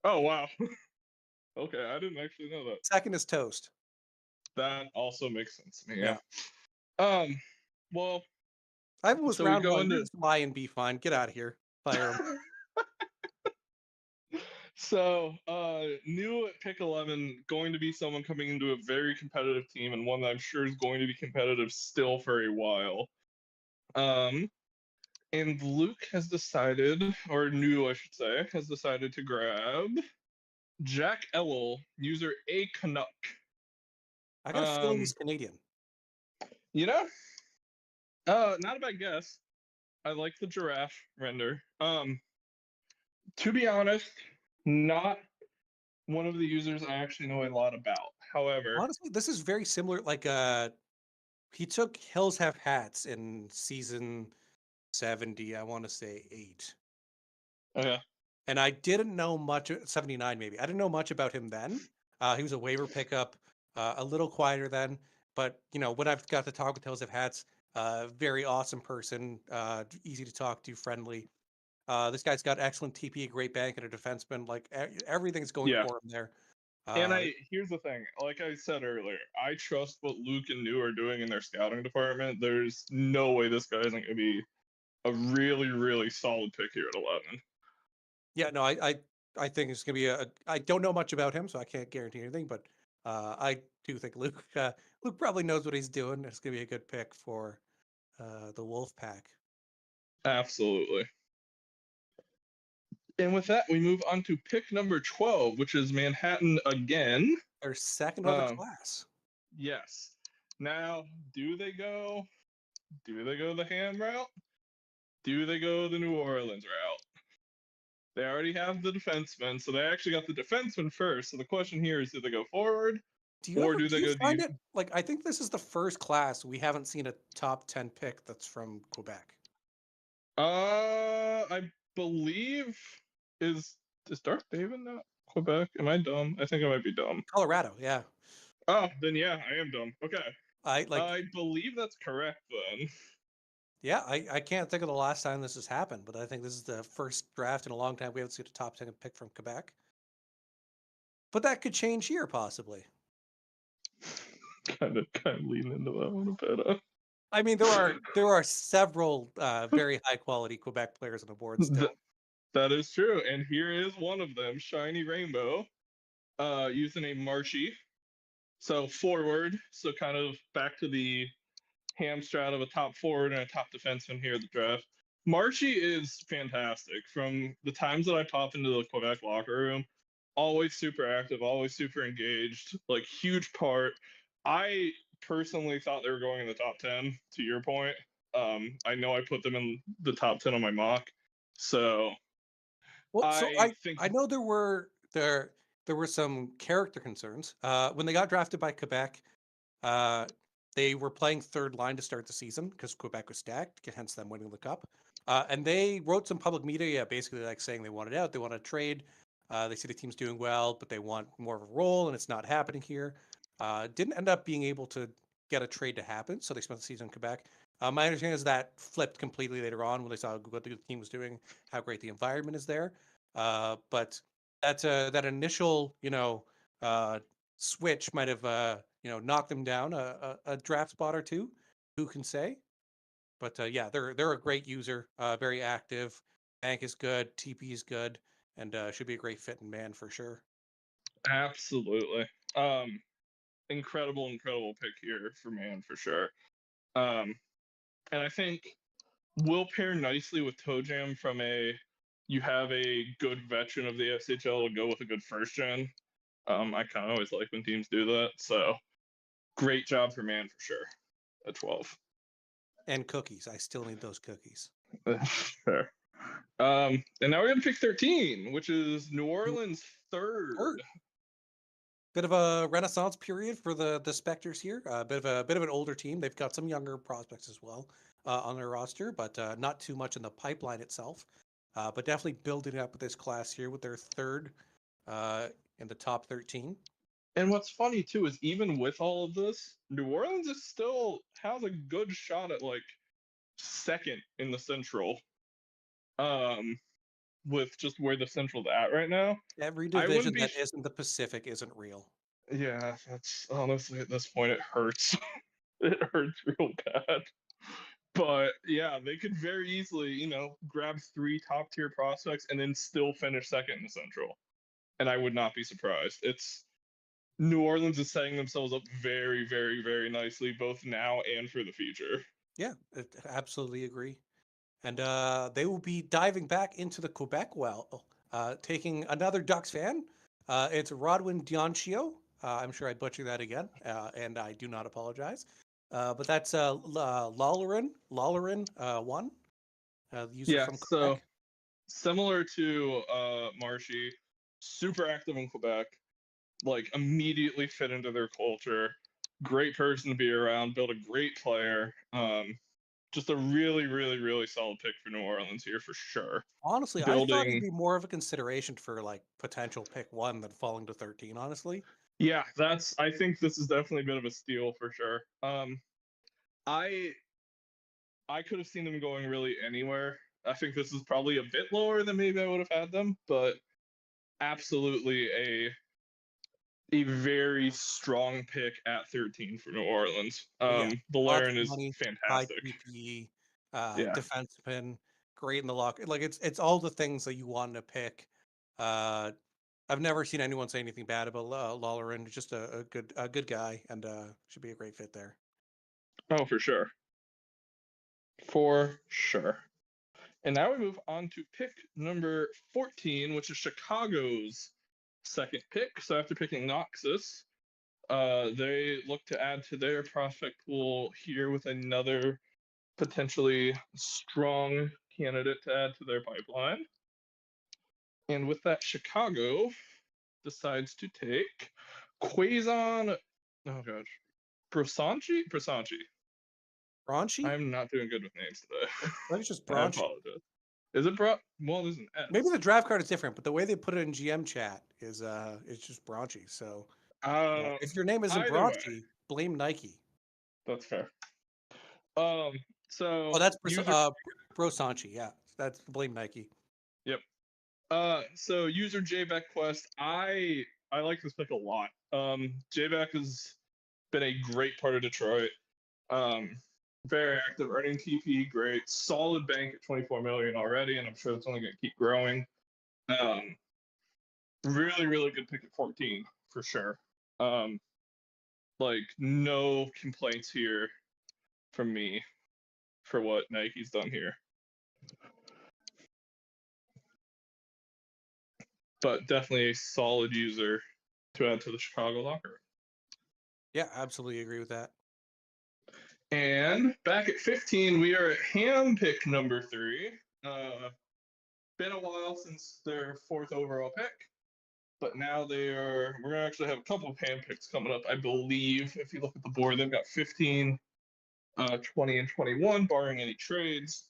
Oh, wow. Okay, I didn't actually know that. Second is Toast. That also makes sense to me, yeah. Well, I was round one. Just lie and be fine. Get out of here. Fire him. So, new at pick 11, going to be someone coming into a very competitive team, and one that I'm sure is going to be competitive still for a while. And Luke has decided, or New, I should say, has decided to grab Jack Ellel, user A Canuck. I got a feeling he's Canadian. Not a bad guess. I like the giraffe render. To be honest, not one of the users I actually know a lot about. However, honestly, this is very similar. Like, he took Hills Have Hats in season 70. I want to say 8. Okay. And I didn't know much. 79, maybe. I didn't know much about him then. He was a waiver pickup, a little quieter then. But when I've got to talk with Hills Have Hats, Very awesome person, easy to talk to, friendly. This guy's got excellent TP, a great bank, and a defenseman. Like everything's going Yeah. for him there. And here's the thing, like I said earlier, I trust what Luke and New are doing in their scouting department. There's no way this guy isn't going to be a really, really solid pick here at 11. Yeah, no, I think it's gonna be a. I don't know much about him, so I can't guarantee anything. But I do think Luke probably knows what he's doing. It's gonna be a good pick for the Wolf Pack. Absolutely. And with that, we move on to pick number 12, which is Manhattan again. Their second of the class. Yes. Now, do they go the Ham route? Do they go the New Orleans route? They already have the defenseman, so they actually got the defenseman first. So the question here is, do they go forward, or do they go find deep? it? Like, I think this is the first class we haven't seen a top 10 pick that's from Quebec. I believe is Darth David not Quebec? Am I dumb? I think I might be dumb. Colorado, yeah. Oh, then yeah, I am dumb. Okay. I believe that's correct then. Yeah, I can't think of the last time this has happened, but I think this is the first draft in a long time we haven't seen a top 10 pick from Quebec. But that could change here, possibly. kind of lean into that one a bit. I mean, there are several very high quality Quebec players on the board still. That is true, and here is one of them, Shiny Rainbow, using a Marshy. So forward, so kind of back to the ham strat of a top forward and a top defenseman here at the draft. Marshy is fantastic. From the times that I pop into the Quebec locker room, always super active, always super engaged, like huge part. I personally thought they were going in the top 10, to your point. I know I put them in the top 10 on my mock. So Well, I think I know there were some character concerns. When they got drafted by Quebec, they were playing third line to start the season because Quebec was stacked, hence them winning the cup. And they wrote some public media, basically like saying they wanted out, they want to trade. They see the team's doing well, but they want more of a role, and it's not happening here. Didn't end up being able to get a trade to happen, so they spent the season in Quebec. My understanding is that flipped completely later on when they saw what the team was doing, how great the environment is there. But that initial, switch might have, knocked them down a draft spot or two. Who can say? But yeah, they're a great user, very active. Bank is good, TP is good, and should be a great fit in man for sure. absolutely. Incredible pick here for man for sure. And I think will pair nicely with Toe Jam from you have a good veteran of the SHL to go with a good first gen. I kind of always like when teams do that. So great job for man for sure at 12. And cookies. I still need those cookies. Sure. And now we're gonna pick 13, which is New Orleans third. Bit of a renaissance period for the Spectres here. A bit of an older team. They've got some younger prospects as well on their roster, but not too much in the pipeline itself. But definitely building up this class here with their third in the top 13. And what's funny too is even with all of this, New Orleans is still has a good shot at like second in the Central. With just where the Central's at right now. Every division that isn't the Pacific isn't real. Yeah, that's honestly at this point it hurts. It hurts real bad. But yeah, they could very easily, grab 3 top tier prospects and then still finish second in the Central. And I would not be surprised. New Orleans is setting themselves up very, very, very nicely, both now and for the future. Yeah, absolutely agree. And they will be diving back into the Quebec well, taking another Ducks fan. It's Rodwin Dionchio. I'm sure I butchered that again, and I do not apologize. But that's Lawlerin 1, user from Quebec. So similar to Marshy, super active in Quebec, like immediately fit into their culture. Great person to be around, build a great player. Just a really, really, really solid pick for New Orleans here for sure. Honestly, I thought he'd be more of a consideration for like potential pick 1 than falling to 13, honestly. Yeah, I think this is definitely a bit of a steal for sure. I I could have seen them going really anywhere. I think this is probably a bit lower than maybe I would have had them, but absolutely a very strong pick at 13 for New Orleans. Yeah, lots Valerian of is money, high fantastic. PP, Yeah. defenseman, great in the lock. Like it's all the things that you want to pick. Uh, I've never seen anyone say anything bad about Lawlerin. Just a good guy, and should be a great fit there. Oh, for sure. For sure. And now we move on to pick number 14, which is Chicago's second pick. So after picking Noxus, they look to add to their prospect pool here with another potentially strong candidate to add to their pipeline. And with that, Chicago decides to take Quazon. Oh gosh, Brasanchi. Bronchi? I'm not doing good with names today. I think it's just I Bronchi. apologize. Is it Bro? Well, there's an S. Maybe the draft card is different, but the way they put it in GM chat is it's just Bronchi. So if your name isn't Either way, Bronchi, blame Nike. that's fair. So Oh, that's user, Brosanchi. Yeah, that's blame Nike. yep. So user JBack Quest, I like this pick a lot. JBack has been a great part of Detroit. Very active, earning TP, great, solid bank at 24 million already, and I'm sure it's only going to keep growing. Really, really good pick at 14 for sure. Like no complaints here from me for what Nike's done here. But definitely a solid user to add to the Chicago locker room. Yeah, absolutely agree with that. And back at 15, we are at ham pick number 3. Been a while since their 4th overall pick, but now we're gonna actually have a couple of ham picks coming up, I believe. If you look at the board, they've got 15, 20, and 21, barring any trades.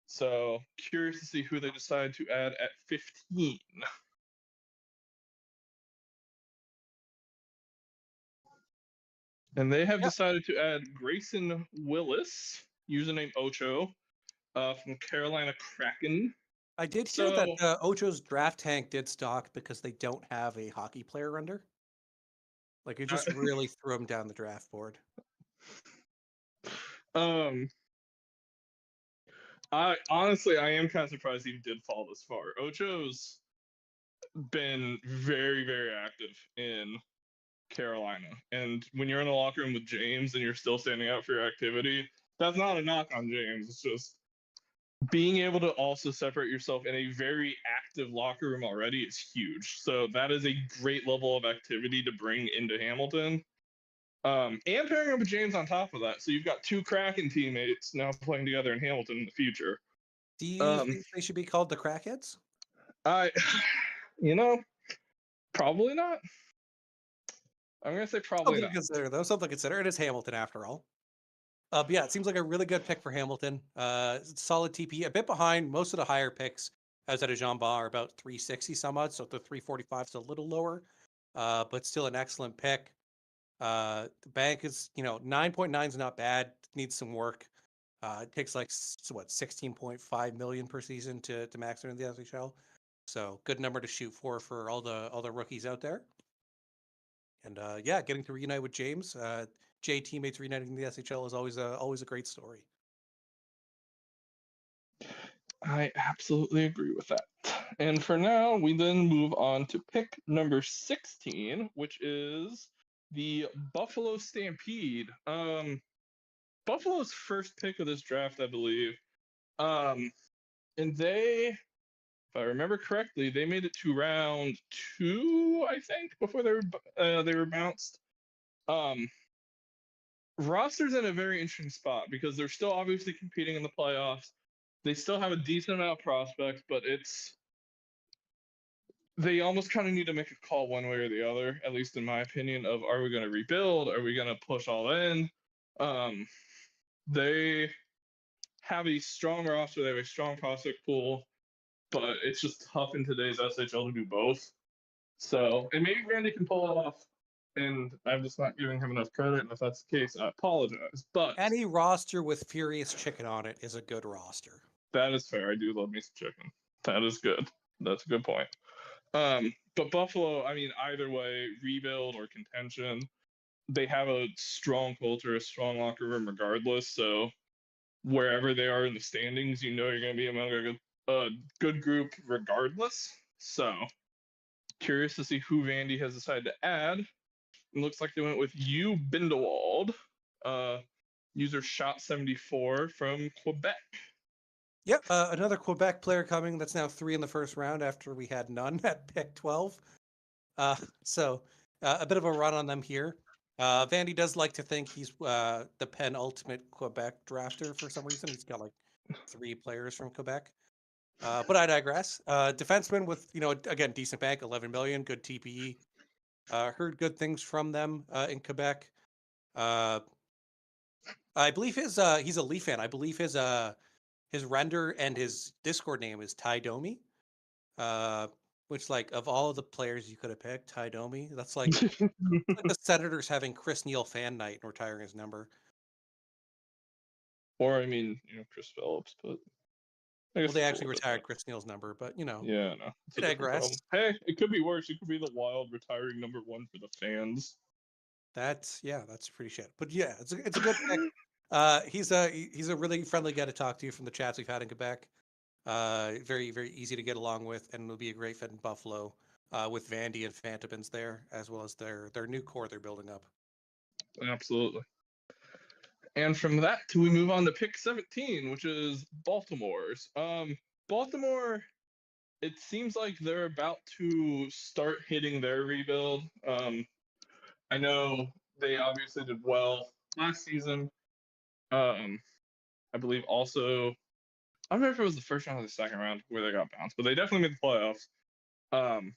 So curious to see who they decide to add at 15. And they have decided to add Grayson Willis, username Ocho, from Carolina Kraken. I did hear that Ocho's draft tank did stock because they don't have a hockey player under. Like it just really threw him down the draft board. I am kind of surprised he did fall this far. Ocho's been very, very active in Carolina, and when you're in the locker room with James and you're still standing out for your activity, that's not a knock on James. It's just being able to also separate yourself in a very active locker room already is huge. So that is a great level of activity to bring into Hamilton. And pairing up with James on top of that. So you've got 2 Kraken teammates now playing together in Hamilton in the future. Do you think they should be called the Crackheads? Probably not. I'm going to say probably not. Consider, though. Something to consider. It is Hamilton after all. But yeah, it seems like a really good pick for Hamilton. Solid TP, a bit behind most of the higher picks outside of Jean Ba are about 360 some odd, so the 345 is a little lower, but still an excellent pick. The bank is, 9.9 is not bad. Needs some work. It takes 16.5 million per season to max it in the SHL. So good number to shoot for all the rookies out there. And getting to reunite with James, J teammates reuniting in the SHL is always a great story. I absolutely agree with that. And for now, we then move on to pick number 16, which is the Buffalo Stampede. Buffalo's first pick of this draft, I believe. And they, if I remember correctly, they made it to round 2, I think, before they were bounced. Roster's in a very interesting spot because they're still obviously competing in the playoffs. They still have a decent amount of prospects, but they almost kind of need to make a call one way or the other, at least in my opinion, of are we going to rebuild? Are we going to push all in? They have a strong roster. They have a strong prospect pool, but it's just tough in today's SHL to do both. So, and maybe Randy can pull it off and I'm just not giving him enough credit. And if that's the case, I apologize. But Any roster with Furious Chicken on it is a good roster. that is fair. I do love me some chicken. That is good. That's a good point. But Buffalo, I mean, either way, rebuild or contention, they have a strong culture, a strong locker room, regardless. So wherever they are in the standings, you know you're going to be among a good group, regardless. So curious to see who Vandy has decided to add. It looks like they went with you, Bindewald, user Shot 74 from Quebec. Yep, another Quebec player coming. That's now 3 in the first round after we had none at pick 12. So a bit of a run on them here. Vandy does like to think he's the penultimate Quebec drafter for some reason. He's got like 3 players from Quebec. But I digress. Defenseman with, again, decent bank, 11 million, good TPE. Heard good things from them in Quebec. I believe he's a Leaf fan. I believe his render and his Discord name is Ty Domi. Which, like, of all the players you could have picked, Ty Domi, that's like the Senators having Chris Neal fan night and retiring his number. Or, I mean, Chris Phillips, but I guess Well, they it's a actually little bit retired different. Chris Neal's number, but Yeah, no. It's I a different problem. digress. Hey, it could be worse. It could be the Wild retiring number 1 for the fans. That's pretty shit. But yeah, it's a good pick. He's a really friendly guy to talk to from the chats we've had in Quebec. Very, very easy to get along with, and will be a great fit in Buffalo with Vandy and Phantomins there, as well as their new core they're building up. Absolutely. And from that, we move on to pick 17, which is Baltimore's. Baltimore, it seems like they're about to start hitting their rebuild. I know they obviously did well last season. I believe also, I don't know if it was the first round or the second round where they got bounced, but they definitely made the playoffs.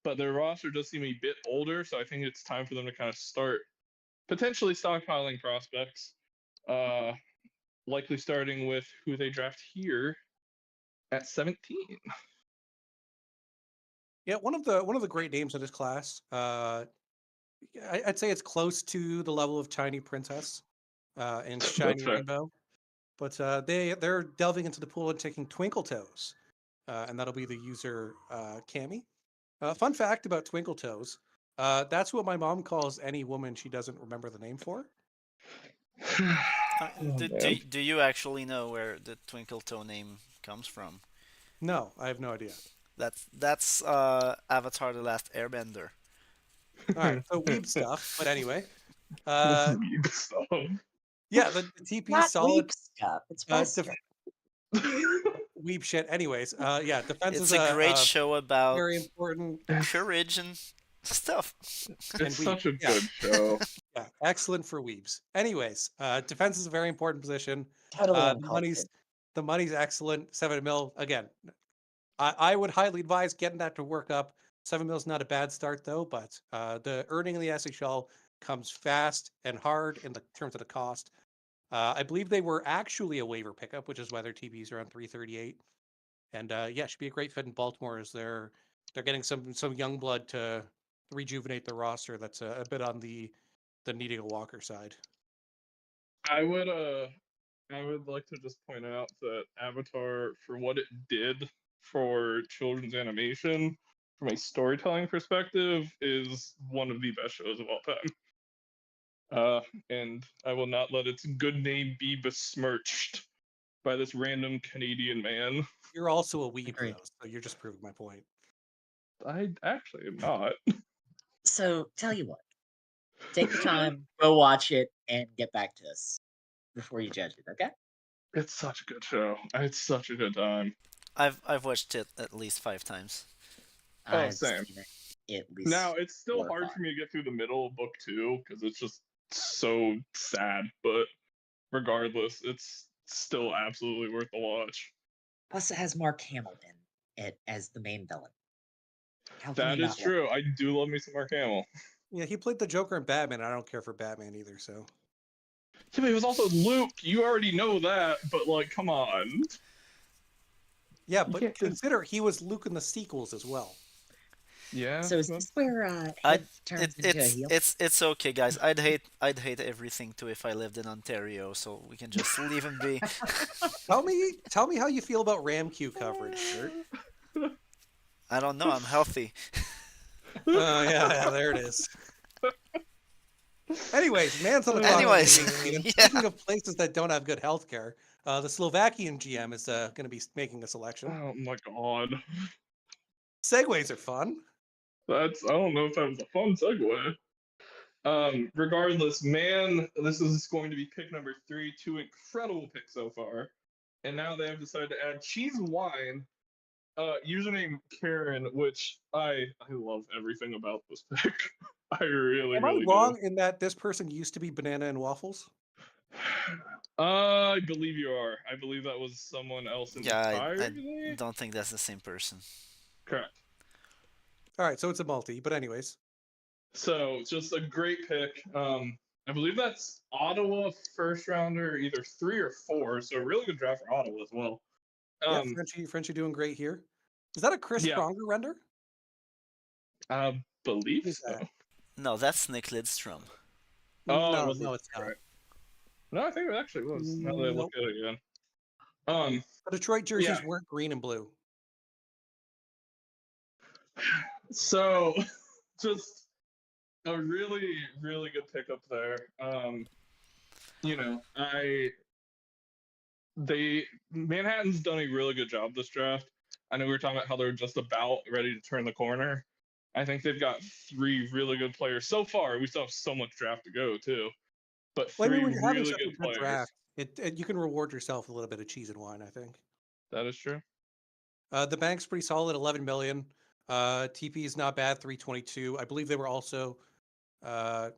But their roster does seem a bit older, so I think it's time for them to kind of start potentially stockpiling prospects. Likely starting with who they draft here at 17. Yeah, one of the great names in this class. I'd say it's close to the level of Tiny Princess and Shiny fair. Rainbow, but they're delving into the pool and taking Twinkle Toes, and that'll be the user Cammy. Fun fact about Twinkle Toes: that's what my mom calls any woman she doesn't remember the name for. Do you actually know where the Twinkle Toe name comes from? No, I have no idea. That's Avatar: The Last Airbender. All right, so weeb stuff. But anyway, yeah, the TP Not solid. weak stuff. It's Uh, best def- stuff. weeb shit. Anyways, yeah, defense It's is a great a show about very important. courage and stuff. It's such a yeah. good show. Yeah, excellent for weebs. Anyways, defense is a very important position. Totally The uncultured. money's excellent. 7 mil again. I would highly advise getting that to work up. 7 mil is not a bad start though, but the earning in the SHL comes fast and hard in the terms of the cost. I believe they were actually a waiver pickup, which is why their TBs are on 338. And yeah, should be a great fit in Baltimore as they're getting some young blood to rejuvenate the roster. That's a bit on the needing a walker side. I would like to just point out that Avatar, for what it did for children's animation, from a storytelling perspective, is one of the best shows of all time. And I will not let its good name be besmirched by this random Canadian man. You're also a weeb Agreed. though, so you're just proving my point. I actually am not. So tell you what, take the time, go watch it, and get back to us before you judge it. Okay? It's such a good show. It's such a good time. I've watched it at least 5 times. Oh, same. seen it at least Now, it's still 4 or hard 5. for me to get through the middle of book 2 because it's just so sad. But regardless, it's still absolutely worth the watch. Plus, it has Mark Hamill in it as the main villain. How can That you is not love true. I do love me some Mark Hamill. Yeah, he played the Joker in Batman. I don't care for Batman either, so. Yeah, but he was also Luke. You already know that, but like, come on. Yeah, You but can't just- consider he was Luke in the sequels as well. Yeah. So is well, this where I'd hit turns into a heel? it's okay, guys. I'd hate everything too if I lived in Ontario, so we can just leave him be. Tell me how you feel about RamQ coverage, Kurt. I don't know. I'm healthy. Oh yeah, there it is. Anyways, man's on the clock. for Anyways, Pick 18, and yeah. speaking of places that don't have good healthcare, the Slovakian GM is going to be making a selection. Oh my god. Segways are fun. I don't know if that was a fun segue. Regardless, man, this is going to be pick number 3. 2 incredible picks so far. And now they have decided to add cheese and wine. Username Karen, which I love everything about this pick. I really, Am I really wrong in that this person used to be Banana and Waffles? do. I believe you are. I believe that was someone else Yeah, I entirely. don't think that's the same person. Correct. All right, so it's a multi. But anyways, So just a great pick. I believe that's Ottawa first rounder, either 3 or 4. So a really good draft for Ottawa as well. yeah, Frenchie doing great here. Is that a Chris Yeah. Pronger render? I believe Who's so. that? No, that's Nick Lidstrom. Oh, no, it was no, it's not. right. No, I think it actually was. Now that I look at it again. The Detroit jerseys weren't green and blue. So just a really, really good pickup there. You know, Manhattan's done a really good job this draft. I know we were talking about how they're just about ready to turn the corner. I think they've got 3 really good players so far. We still have so much draft to go too, but Well, I mean, 3 when you're having really such a good good players. draft, you can reward yourself with a little bit of cheese and wine. I think That is true. the bank's pretty solid, 11 million. TP is not bad, 322. I believe they were also. I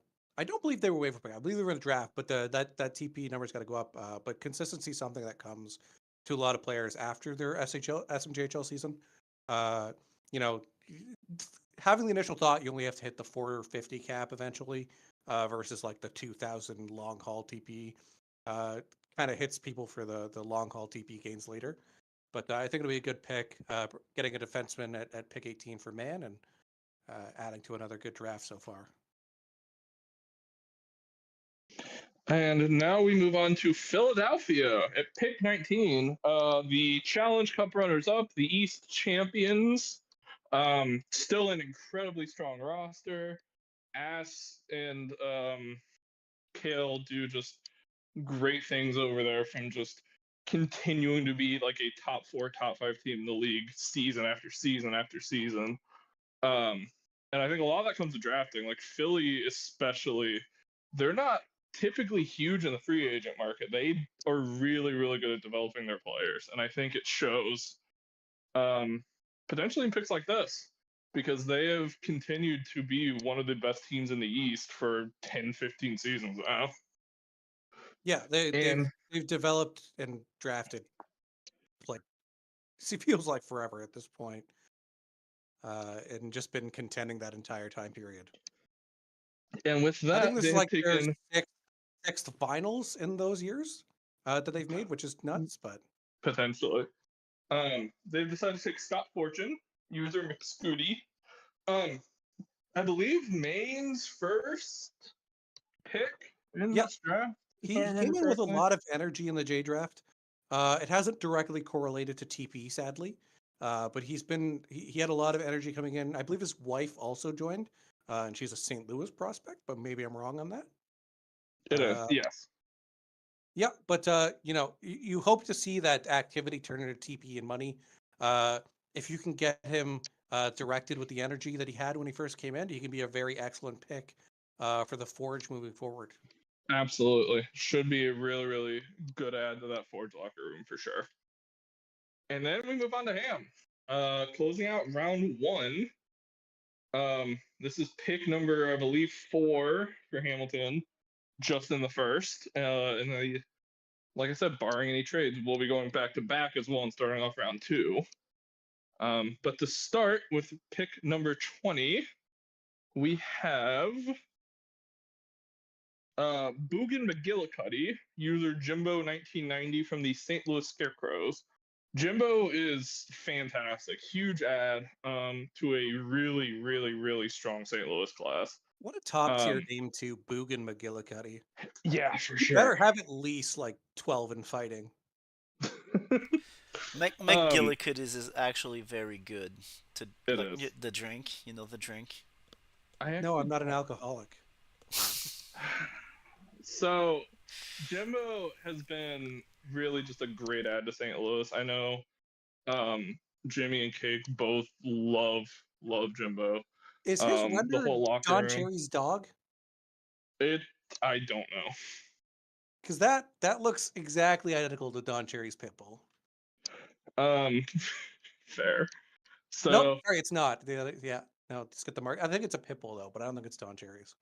don't believe they were waiver pick. I believe they were in the draft, but that TP number's got to go up. But consistency is something that comes to a lot of players after their SMJHL season. You know, having the initial thought, you only have to hit the 450 cap eventually, versus like the 2,000 long haul TP. Kind of hits people for the long haul TP gains later. But I think it'll be a good pick. Getting a defenseman at pick 18 for man and adding to another good draft so far. And now we move on to Philadelphia at pick 19. The Challenge Cup runners-up, the East champions. Still an incredibly strong roster. Ass and Kale do just great things over there, from just continuing to be like a top 4, top 5 team in the league season after season after season. And I think a lot of that comes to drafting. Like Philly, especially, they're not typically huge in the free agent market. They are really, really good at developing their players, and I think it shows. Potentially in picks like this, because they have continued to be one of the best teams in the East for 10, 15 seasons now. Yeah, they've developed and drafted like it feels like forever at this point, and just been contending that entire time period. And with I think that, this they is have like their taken sixth finals in those years that they've made, which is nuts. But potentially. They've decided to take Scott Fortune, user McScooty. I believe Maine's first pick in Yep. this draft. he came in with a lot of energy in the J draft. It hasn't directly correlated to TP, sadly, but he had a lot of energy coming in. I believe his wife also joined, and she's a St. Louis prospect, but maybe I'm wrong on that. It is, yes. Yeah, but you hope to see that activity turn into TP and money. If you can get him directed with the energy that he had when he first came in, he can be a very excellent pick for the Forge moving forward. Absolutely. Should be a really, really good add to that Forge locker room for sure. And then we move on to Ham. Closing out round 1. This is pick number, I believe, 4 for Hamilton, just in the first. And like I said, barring any trades, we'll be going back to back as well and starting off round 2. But to start with pick number 20, we have Boogan McGillicuddy, user Jimbo1990 from the St. Louis Scarecrows. Jimbo is fantastic. Huge add to a really, really, really strong St. Louis class. What a top tier Um, name to Boogan McGillicuddy. Yeah, for You better sure. have at least like 12 in fighting. McGillicuddy is actually very good to It like is. the drink. You know the drink. I No, actually I'm not an don't. alcoholic. So Jimbo has been really just a great add to St. Louis. I know Jimmy and Cake both love Jimbo. Is his The render whole locker Don room. Cherry's dog? It I don't know. Because that looks exactly identical to Don Cherry's pit bull. Um fair. Nope, So sorry, it's not. The other, yeah, no, just get the mark. I think it's a pit bull though, but I don't think it's Don Cherry's.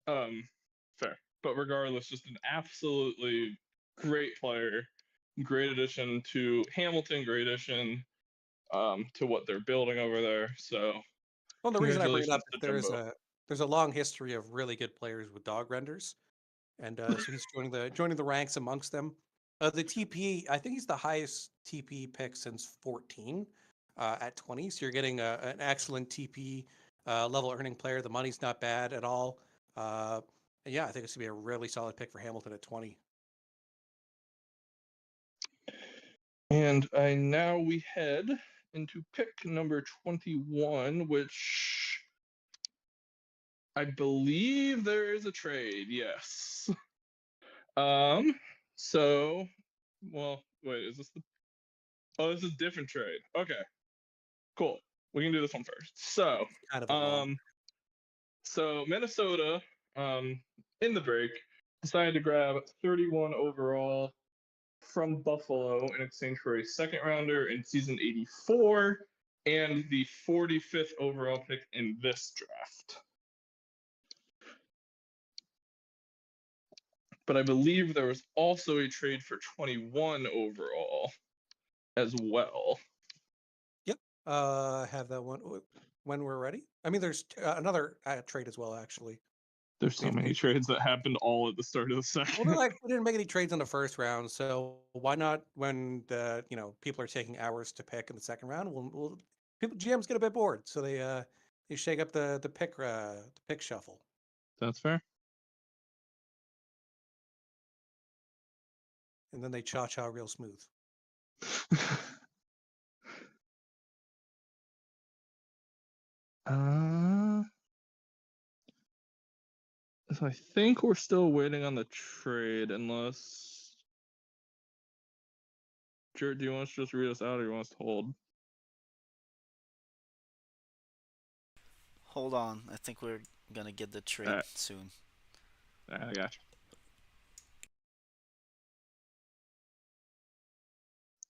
fair. But regardless, just an absolutely great player. Great addition to Hamilton, great addition to what they're building over there. So Well, the reason I bring it up congratulations is to Jimbo. there's a long history of really good players with dog renders, and so he's joining the ranks amongst them. The TP, I think he's the highest TP pick since 14 at 20. So you're getting an excellent TP level earning player. The money's not bad at all. And yeah, I think it's gonna be a really solid pick for Hamilton at 20. And now we head into pick number 21, which I believe there is a trade. Yes. So, well, wait, is this the? Oh, this is a different trade. Okay, cool. We can do this one first. Kind of a long. So Minnesota, in the break, decided to grab 31 overall from Buffalo in exchange for a second rounder in season 84 and the 45th overall pick in this draft. But I believe there was also a trade for 21 overall as well. Yep. Have that one when we're ready. I mean, there's another trade as well, actually. There's so many trades that happened all at the start of the second. Well, we didn't make any trades in the first round, so why not when the people are taking hours to pick in the second round? People GMs get a bit bored, so they shake up the pick shuffle. That's fair. And then they cha real smooth. So I think we're still waiting on the trade, unless. Jared, do you want us to just read us out, or you want us to hold? Hold on, I think we're gonna get the trade soon. I got you.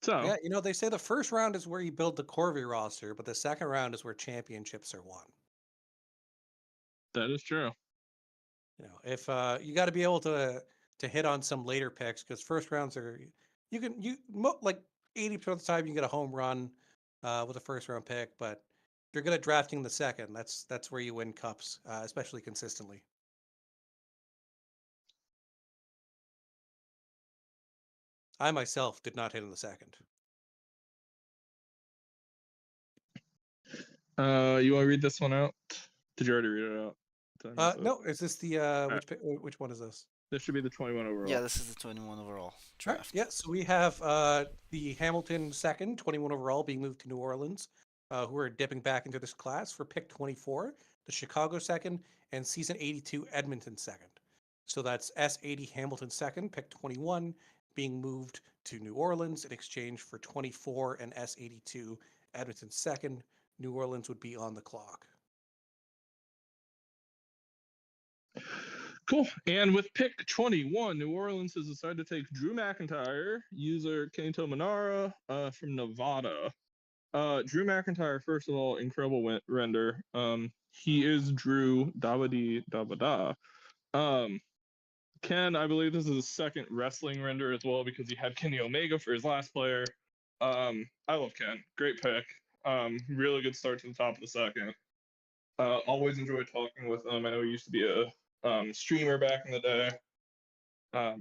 So yeah, they say the first round is where you build the core of your roster, but the second round is where championships are won. that is true. If you got to be able to hit on some later picks, because first rounds are like 80% of the time you get a home run with a first round pick, but if you're good at drafting the second, that's where you win cups, especially consistently. I myself did not hit in the second. You want to read this one out? Did you already read it out? No, is this the which one is this? This should be the 21 overall. Yeah, this is the 21 overall draft. Right, yeah, so we have the Hamilton second, 21 overall, being moved to New Orleans, who are dipping back into this class for pick 24, the Chicago second, and season 82 Edmonton second. So that's S80 Hamilton second, pick 21, being moved to New Orleans in exchange for 24 and S82 Edmonton second. New Orleans would be on the clock. Cool. And with pick 21, New Orleans has decided to take Drew McIntyre, user Kento Manara, from Nevada. Drew McIntyre, first of all, incredible render. He is Drew Dabadi Dabada. Ken, I believe this is his second wrestling render as well, because he had Kenny Omega for his last player. I love Ken. Great pick. Really good start to the top of the second. Always enjoy talking with him. I know he used to be a streamer back in the day.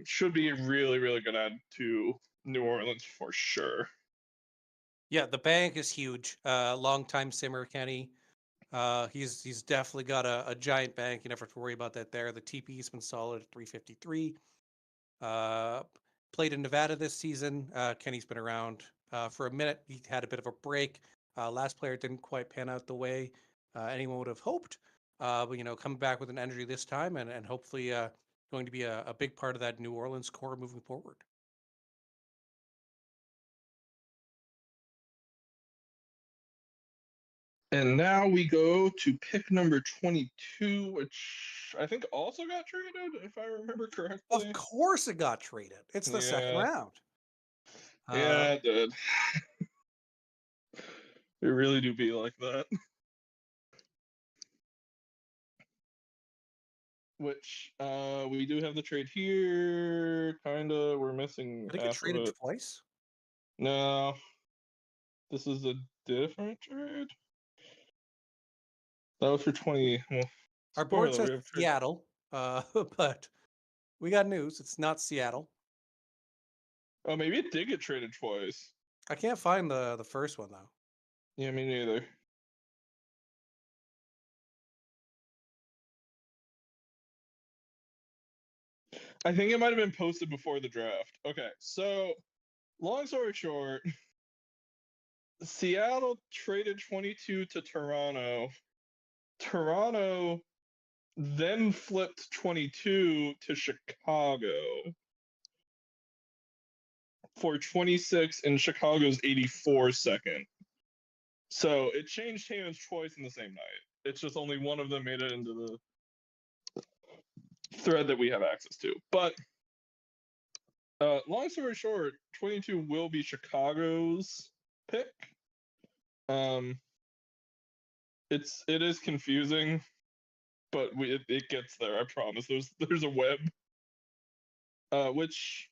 Should be a really, really good add to New Orleans for sure. Yeah, the bank is huge. Long time simmer, Kenny. He's definitely got a giant bank. You never have to worry about that there. The TP's been solid at 353. Uh, Played in Nevada this season. Kenny's been around for a minute. He had a bit of a break. Last player didn't quite pan out the way anyone would have hoped. But coming back with an energy this time, and hopefully going to be a big part of that New Orleans core moving forward. And now we go to pick number 22, which I think also got traded, if I remember Of correctly. course, it got traded. It's the second Yeah. round. Yeah, it did. It really do be like that. Which we do have the trade here. Kinda, we're missing Did it get half of traded it. twice? No, this is a different trade. That was for 20. Well, Our board spoiler, says we have trade. Seattle, but we got news. It's not Seattle. Oh, maybe it did get traded twice. I can't find the first one though. Yeah, me neither. I think it might have been posted before the draft. Okay, so long story short, Seattle traded 22 to Toronto. Toronto then flipped 22 to Chicago for 26 in Chicago's 84 second. So it changed hands twice in the same night. It's just only one of them made it into the thread that we have access to. But long story short, 22 will be Chicago's pick. It is confusing, but it gets there. I promise. There's a web, which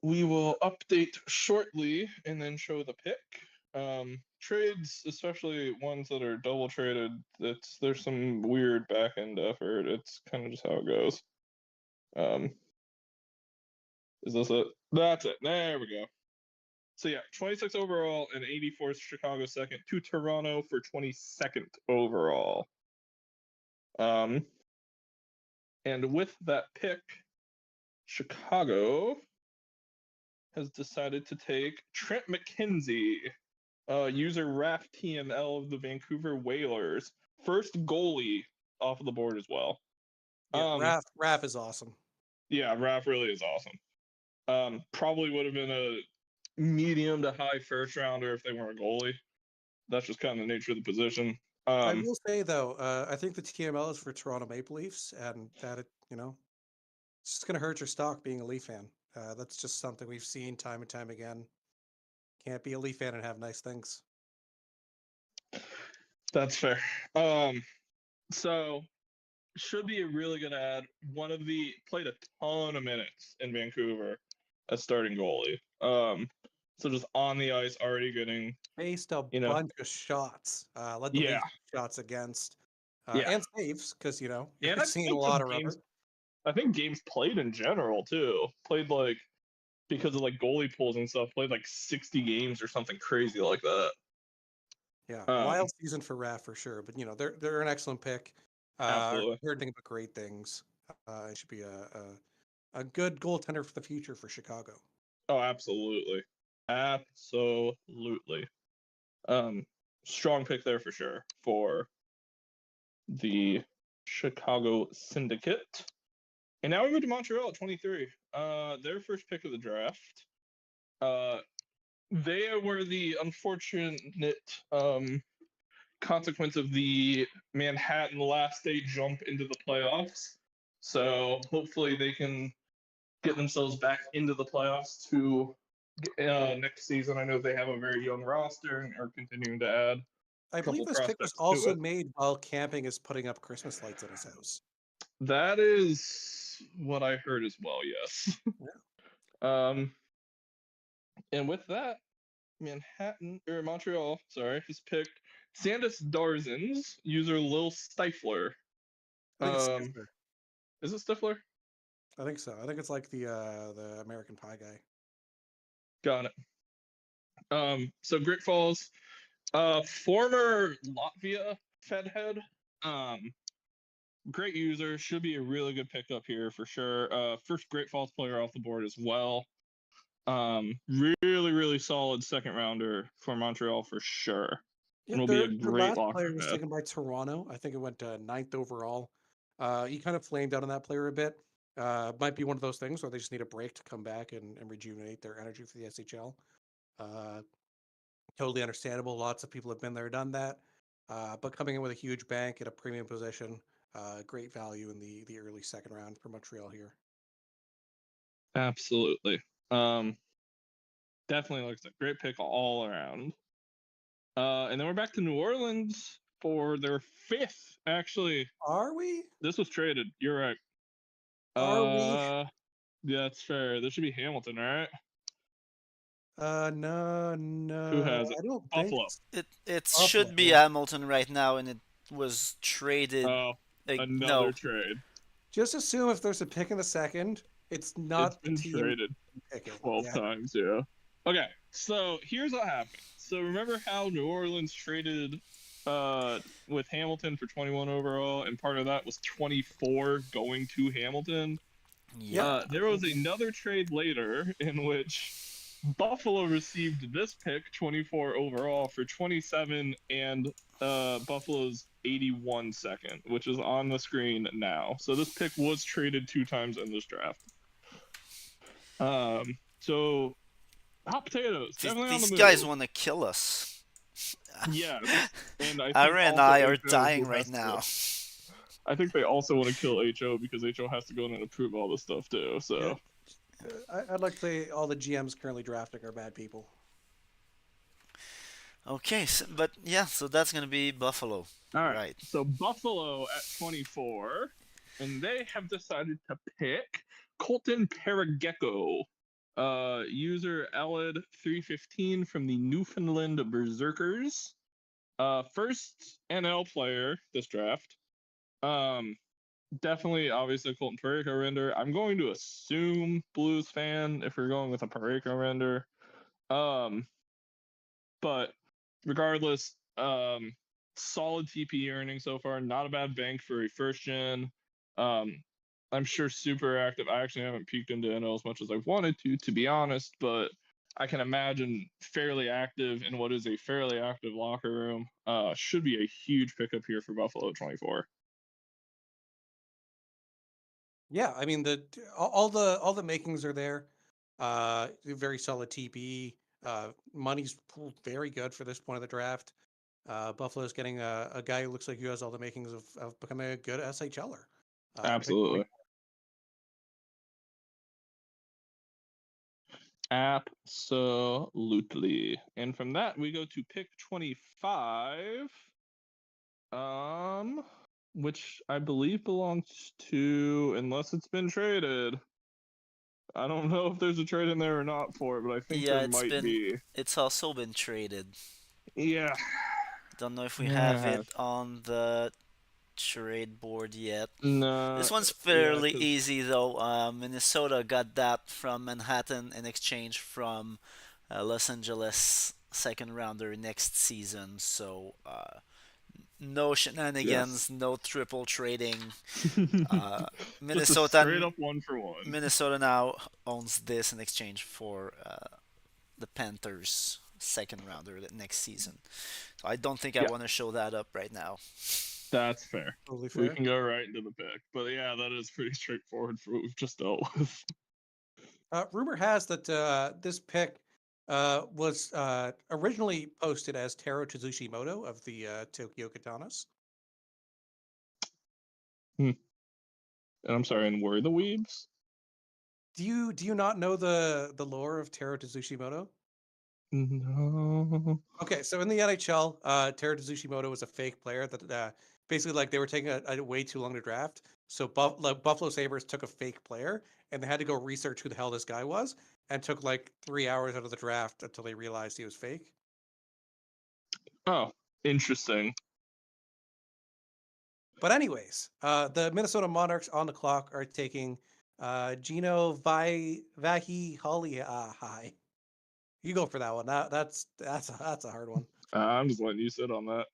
we will update shortly and then show the pick. Trades, especially ones that are double traded, there's some weird back end effort. It's kind of just how it goes. Is this it? That's it. There we go. So yeah, 26 overall and 84 Chicago second to Toronto for 22nd overall. And with that pick, Chicago has decided to take Trent McKenzie, user Raph TML of the Vancouver Whalers, first goalie off of the board as well. Yeah, Raph is awesome. Yeah, Raph really is awesome. Probably would have been a medium to high first rounder if they weren't a goalie. That's just kind of the nature of the position. I will say though, I think the TML is for Toronto Maple Leafs, and that it's just going to hurt your stock being a Leaf fan. That's just something we've seen time and time again. Can't be a Leaf fan and have nice things. That's fair. So should be a really good ad. Played a ton of minutes in Vancouver as starting goalie. So just on the ice, already getting Faced a bunch of shots. Led the league shots against. And saves, because you're seeing a lot of games. rubber. I think games played in general too. Played because of goalie pools and stuff. Played 60 games or something crazy like that. Yeah, wild season for Raph for sure. But they're an excellent pick. Absolutely. Heard nothing but great things. It should be a good goaltender for the future for Chicago. Oh, absolutely. Absolutely. Strong pick there for sure for the Chicago Syndicate. And now we move to Montreal at 23. Their first pick of the draft. They were the unfortunate consequence of the Manhattan last day jump into the playoffs. So hopefully they can get themselves back into the playoffs to next season. I know they have a very young roster and are continuing to add. I believe this pick was also made while Camping is putting up Christmas lights in his house. That is what I heard as well, yes. Yeah. And with that, Montreal, has picked Sandis Darzins, user Lil Stifler. I think it's Stifler. Is it Stifler? I think so. I think it's like the American Pie guy. Got it. So Great Falls, former Latvia Fed head, great user, should be a really good pickup here for sure. First Great Falls player off the board as well. Really solid second rounder for Montreal for sure. Yeah, And will be a their great last lock player was ahead. taken by Toronto. I think it went 9th overall. He kind of flamed out on that player a bit. Might be one of those things where they just need a break to come back and rejuvenate their energy for the SHL. Totally understandable. Lots of people have been there, done that. But coming in with a huge bank at a premium position, great value in the early second round for Montreal here. Absolutely. Definitely looks like a great pick all around. And then we're back to New Orleans for their 5th. Actually, Are we? this was traded. You're right. Are we? Yeah, that's fair. This should be Hamilton, right? No. Who has it? I don't Buffalo. think It Buffalo, should be yeah. Hamilton right now, and it was traded. Oh, No, another trade. Just assume if there's a pick in the second, it's not It's been the team traded picking. 12 Yeah. times, yeah. Okay, so here's what happened. So remember how New Orleans traded with Hamilton for 21 overall, and part of that was 24 going to Hamilton? yeah, There was another trade later in which Buffalo received this pick, 24 overall, for 27 and Buffalo's 81 second, which is on the screen now. So this pick was traded 2 times in this draft. So hot potatoes, definitely on the these move. guys want to kill us. Yes, and I think Ara and also I are HO, dying who right has to- now. I think they also want to kill HO because HO has to go in and approve all this stuff too. So I'd like to say all the GMs currently drafting are bad people. Okay, but yeah, so that's gonna be Buffalo. all right. Right. So Buffalo at 24, and they have decided to pick Colton Paragecko, user Elid315 from the Newfoundland Berserkers. First NL player this draft. Definitely, obviously, Colton Parayko render. I'm going to assume Blues fan if we're going with a Parayko render. But regardless, solid TP earning so far. Not a bad bank for a first gen. I'm sure super active. I actually haven't peeked into NL as much as I wanted to be honest, but I can imagine fairly active in what is a fairly active locker room. Should be a huge pickup here for Buffalo 24. Yeah, I mean all the makings are there. Very solid TP. Money's very good for this point of the draft. Buffalo's getting a guy who looks like he has all the makings of becoming a good SHLer. Absolutely. Absolutely. And from that, we go to pick 25, which I believe belongs to, unless it's been traded. I don't know if there's a trade in there or not for it, but I think Yeah, there might be. it's also been traded. Yeah. Don't know if we have Yeah. it on the trade board yet. No. This one's fairly easy though. Minnesota got that from Manhattan in exchange from Los Angeles second rounder next season. So no shenanigans, no triple trading. Just a straight up 1-for-1. Minnesota now owns this in exchange for the Panthers second rounder next season. So I don't think I want to show that up right now. That's fair. Totally fair. We can go right into the pick. But yeah, that is pretty straightforward for what we've just dealt with. Rumor has that this pick was originally posted as Taro Tsushimoto of the Tokyo Katanas. And I'm sorry, and were the weebs? Do you not know the lore of Taro Tsushimoto? No. Okay, so in the NHL, Taro Tsushimoto was a fake player that basically like they were taking a way too long to draft. So Buffalo Sabres took a fake player and they had to go research who the hell this guy was and took like 3 hours out of the draft until they realized he was fake. Oh, interesting. But anyways, the Minnesota Monarchs on the clock are taking Gino Vahiholiahai. You go for that one. That's a hard one. I'm just letting you sit on that.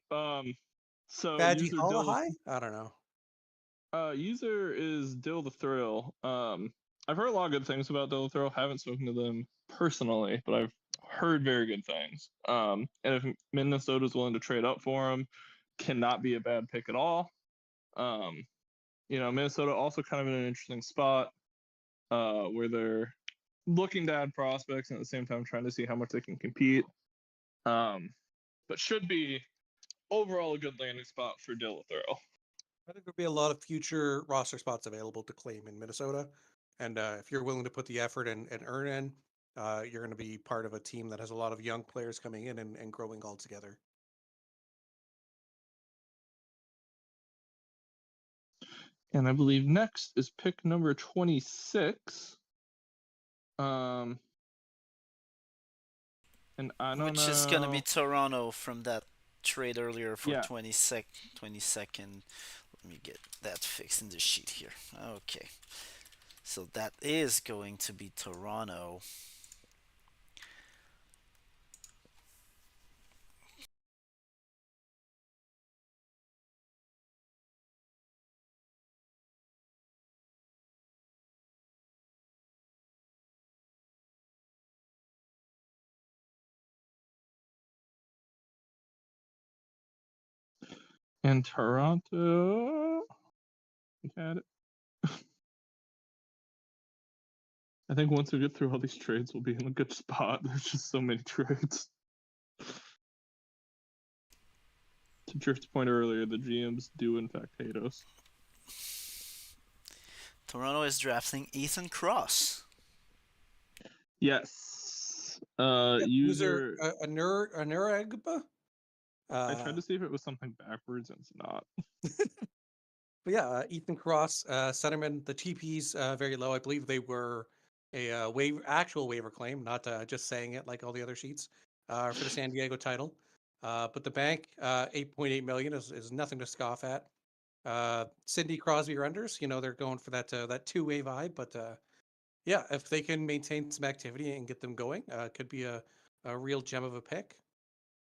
So Badgie user Halla Dill the High? I don't know. User is Dill the Thrill. I've heard a lot of good things about Dill the Thrill. Haven't spoken to them personally, but I've heard very good things. And if Minnesota's willing to trade up for him, cannot be a bad pick at all. Minnesota also kind of in an interesting spot where they're looking to add prospects and at the same time trying to see how much they can compete. But should be overall a good landing spot for Dill the Thrill. I think there'll be a lot of future roster spots available to claim in Minnesota. And if you're willing to put the effort and earn in, you're going to be part of a team that has a lot of young players coming in and growing all together. And I believe next is pick number 26. And I don't Which know. is going to be Toronto from that trade earlier for Yeah. 22nd. Let me get that fixed in the sheet here. Okay. So that is going to be Toronto. And Toronto. We had it. I think once we get through all these trades, we'll be in a good spot. There's just so many trades. To Drift's point earlier, the GMs do in fact hate us. Toronto is drafting Ethan Cross. Yes. User Anuragba? I tried to see if it was something backwards, and it's not. But yeah, Ethan Cross, centerman. The TP's very low. I believe they were a actual waiver claim, not just saying it like all the other sheets for the San Diego title. But the bank, 8.8 million is nothing to scoff at. Sidney Crosby renders, they're going for that two-way vibe. But yeah, if they can maintain some activity and get them going, could be a real gem of a pick.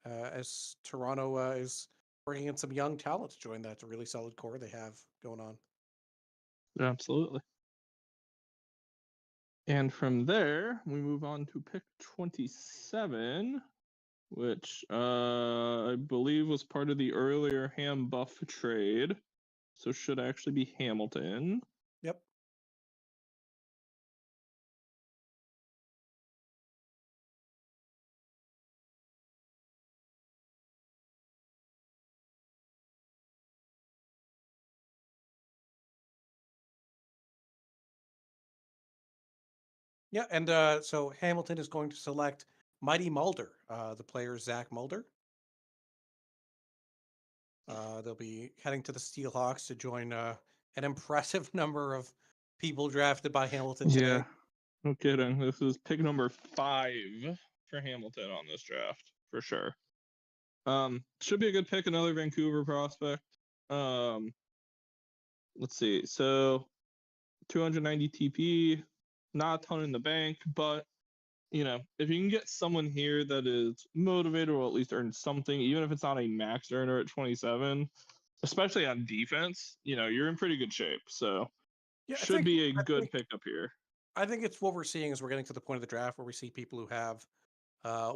As Toronto is bringing in some young talent to join that really solid core they have going on. Absolutely. And from there, we move on to pick 27, which I believe was part of the earlier Ham Buff trade. So should actually be Hamilton. Yep. Yeah, and so Hamilton is going to select Mighty Mulder, the player Zach Mulder. They'll be heading to the Steelhawks to join an impressive number of people drafted by Hamilton today. Yeah, no kidding. This is pick number 5 for Hamilton on this draft, for sure. Should be a good pick, another Vancouver prospect. Let's see. So 290 TP, not a ton in the bank, but if you can get someone here that is motivated or at least earn something, even if it's not a max earner at 27, especially on defense, you're in pretty good shape. So Yeah, should be a good pickup here. I think it's what we're seeing as we're getting to the point of the draft where we see people who have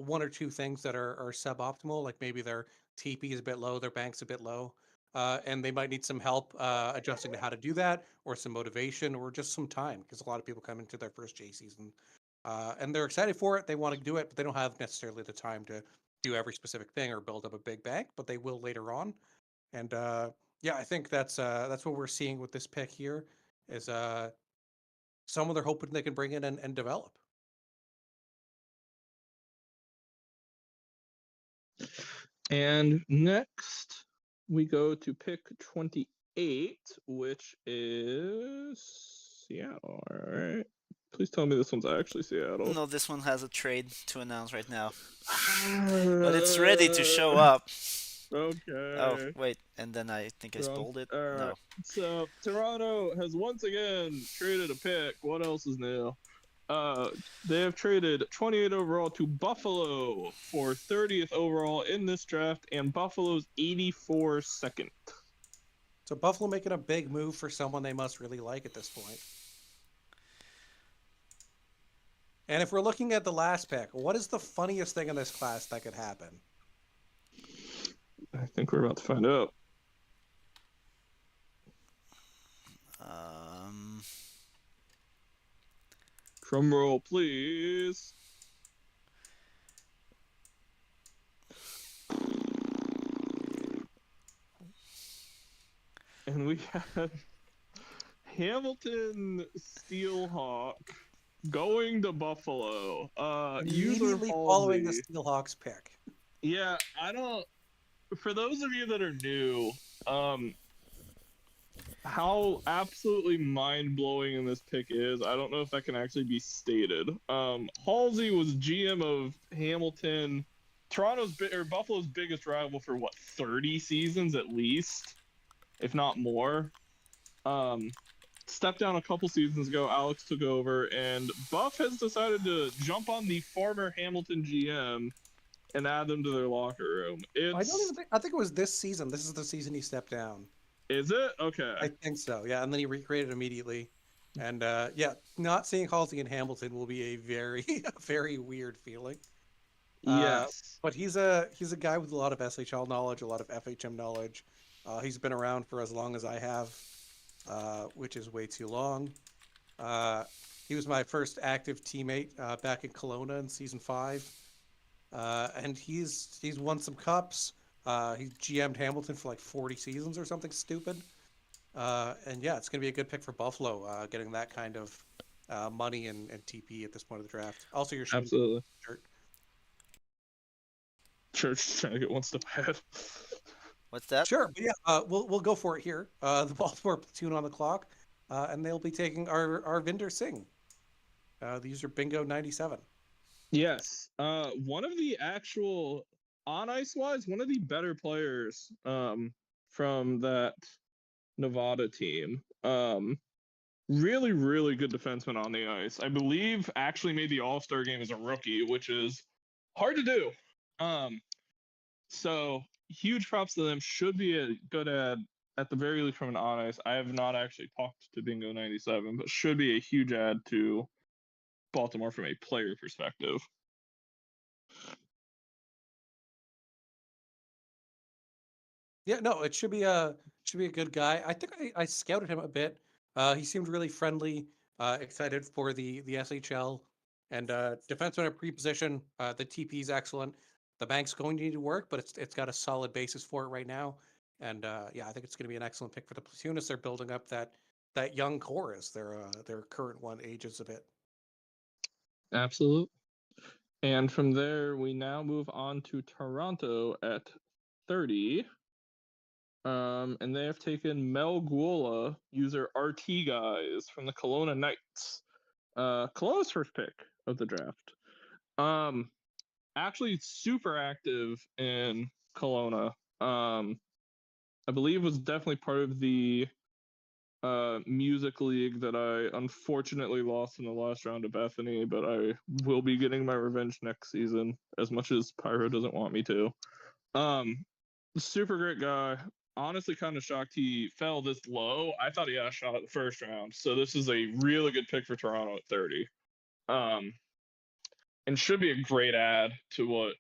one or two things that are suboptimal, like maybe their TP is a bit low, their bank's a bit low, and they might need some help adjusting to how to do that, or some motivation, or just some time, because a lot of people come into their first J season and they're excited for it, they want to do it, but they don't have necessarily the time to do every specific thing or build up a big bank, but they will later on. And yeah, I think that's what we're seeing with this pick here is someone they're hoping they can bring in and develop. And next, we go to pick 28, which is Seattle. All right. Please tell me this one's actually Seattle. No, this one has a trade to announce right now. But it's ready to show up. Okay. Oh, wait. And then I think I spoiled it. Right. No. So, Toronto has once again traded a pick. What else is new? They have traded 28 overall to Buffalo for 30th overall in this draft, and Buffalo's 84 second. So Buffalo making a big move for someone they must really like at this point. And if we're looking at the last pick, what is the funniest thing in this class that could happen? I think we're about to find out. Drum roll, please. And we had Hamilton Steelhawk going to Buffalo. User Immediately following the Halsey. Steelhawks pick. Yeah, I don't. For those of you that are new, how absolutely mind-blowing this pick is, I don't know if that can actually be stated. Halsey was GM of Hamilton, Buffalo's biggest rival for what, 30 seasons at least, if not more. Stepped down a couple seasons ago. Alex took over, and Buff has decided to jump on the former Hamilton GM and add them to their locker room. I don't even think. I think it was this season. This is the season he stepped down. Is it? Okay. I think so. Yeah, and then he recreated immediately. And yeah, not seeing Halsey in Hamilton will be a very, very weird feeling. Yes. But he's a guy with a lot of SHL knowledge, a lot of FHM knowledge. He's been around for as long as I have, which is way too long. He was my first active teammate back in Kelowna in season 5. And he's won some cups. He GM'd Hamilton for like 40 seasons or something stupid. And yeah, it's going to be a good pick for Buffalo, getting that kind of money and TP at this point of the draft. Also, your Absolutely. shirt. Church trying to get one step ahead. What's that? Sure, but yeah, we'll go for it here. The Baltimore platoon on the clock, and they'll be taking our Vinder Singh. The user Bingo 97. Yes. One of the actual on ice wise, one of the better players from that Nevada team. Really, really good defenseman on the ice. I believe actually made the All-Star game as a rookie, which is hard to do. So huge props to them. Should be a good ad at the very least from an on ice. I have not actually talked to Bingo 97, but should be a huge ad to Baltimore from a player perspective. Yeah, no, it should be a good guy. I think I scouted him a bit. He seemed really friendly, excited for the SHL, and defenseman at pre-position. The TP is excellent. The bank's going to need to work, but it's got a solid basis for it right now. And yeah, I think it's going to be an excellent pick for the platoon as they're building up that young core as their current one ages a bit. Absolutely. And from there, we now move on to Toronto at 30. And they have taken Mel Guola, user RT Guys, from the Kelowna Knights. Kelowna's first pick of the draft. Actually super active in Kelowna. I believe was definitely part of the music league that I unfortunately lost in the last round of Bethany, but I will be getting my revenge next season, as much as Pyro doesn't want me to. Super great guy. Honestly, kind of shocked he fell this low. I thought he had a shot at the first round, so this is a really good pick for Toronto at 30. And should be a great add to what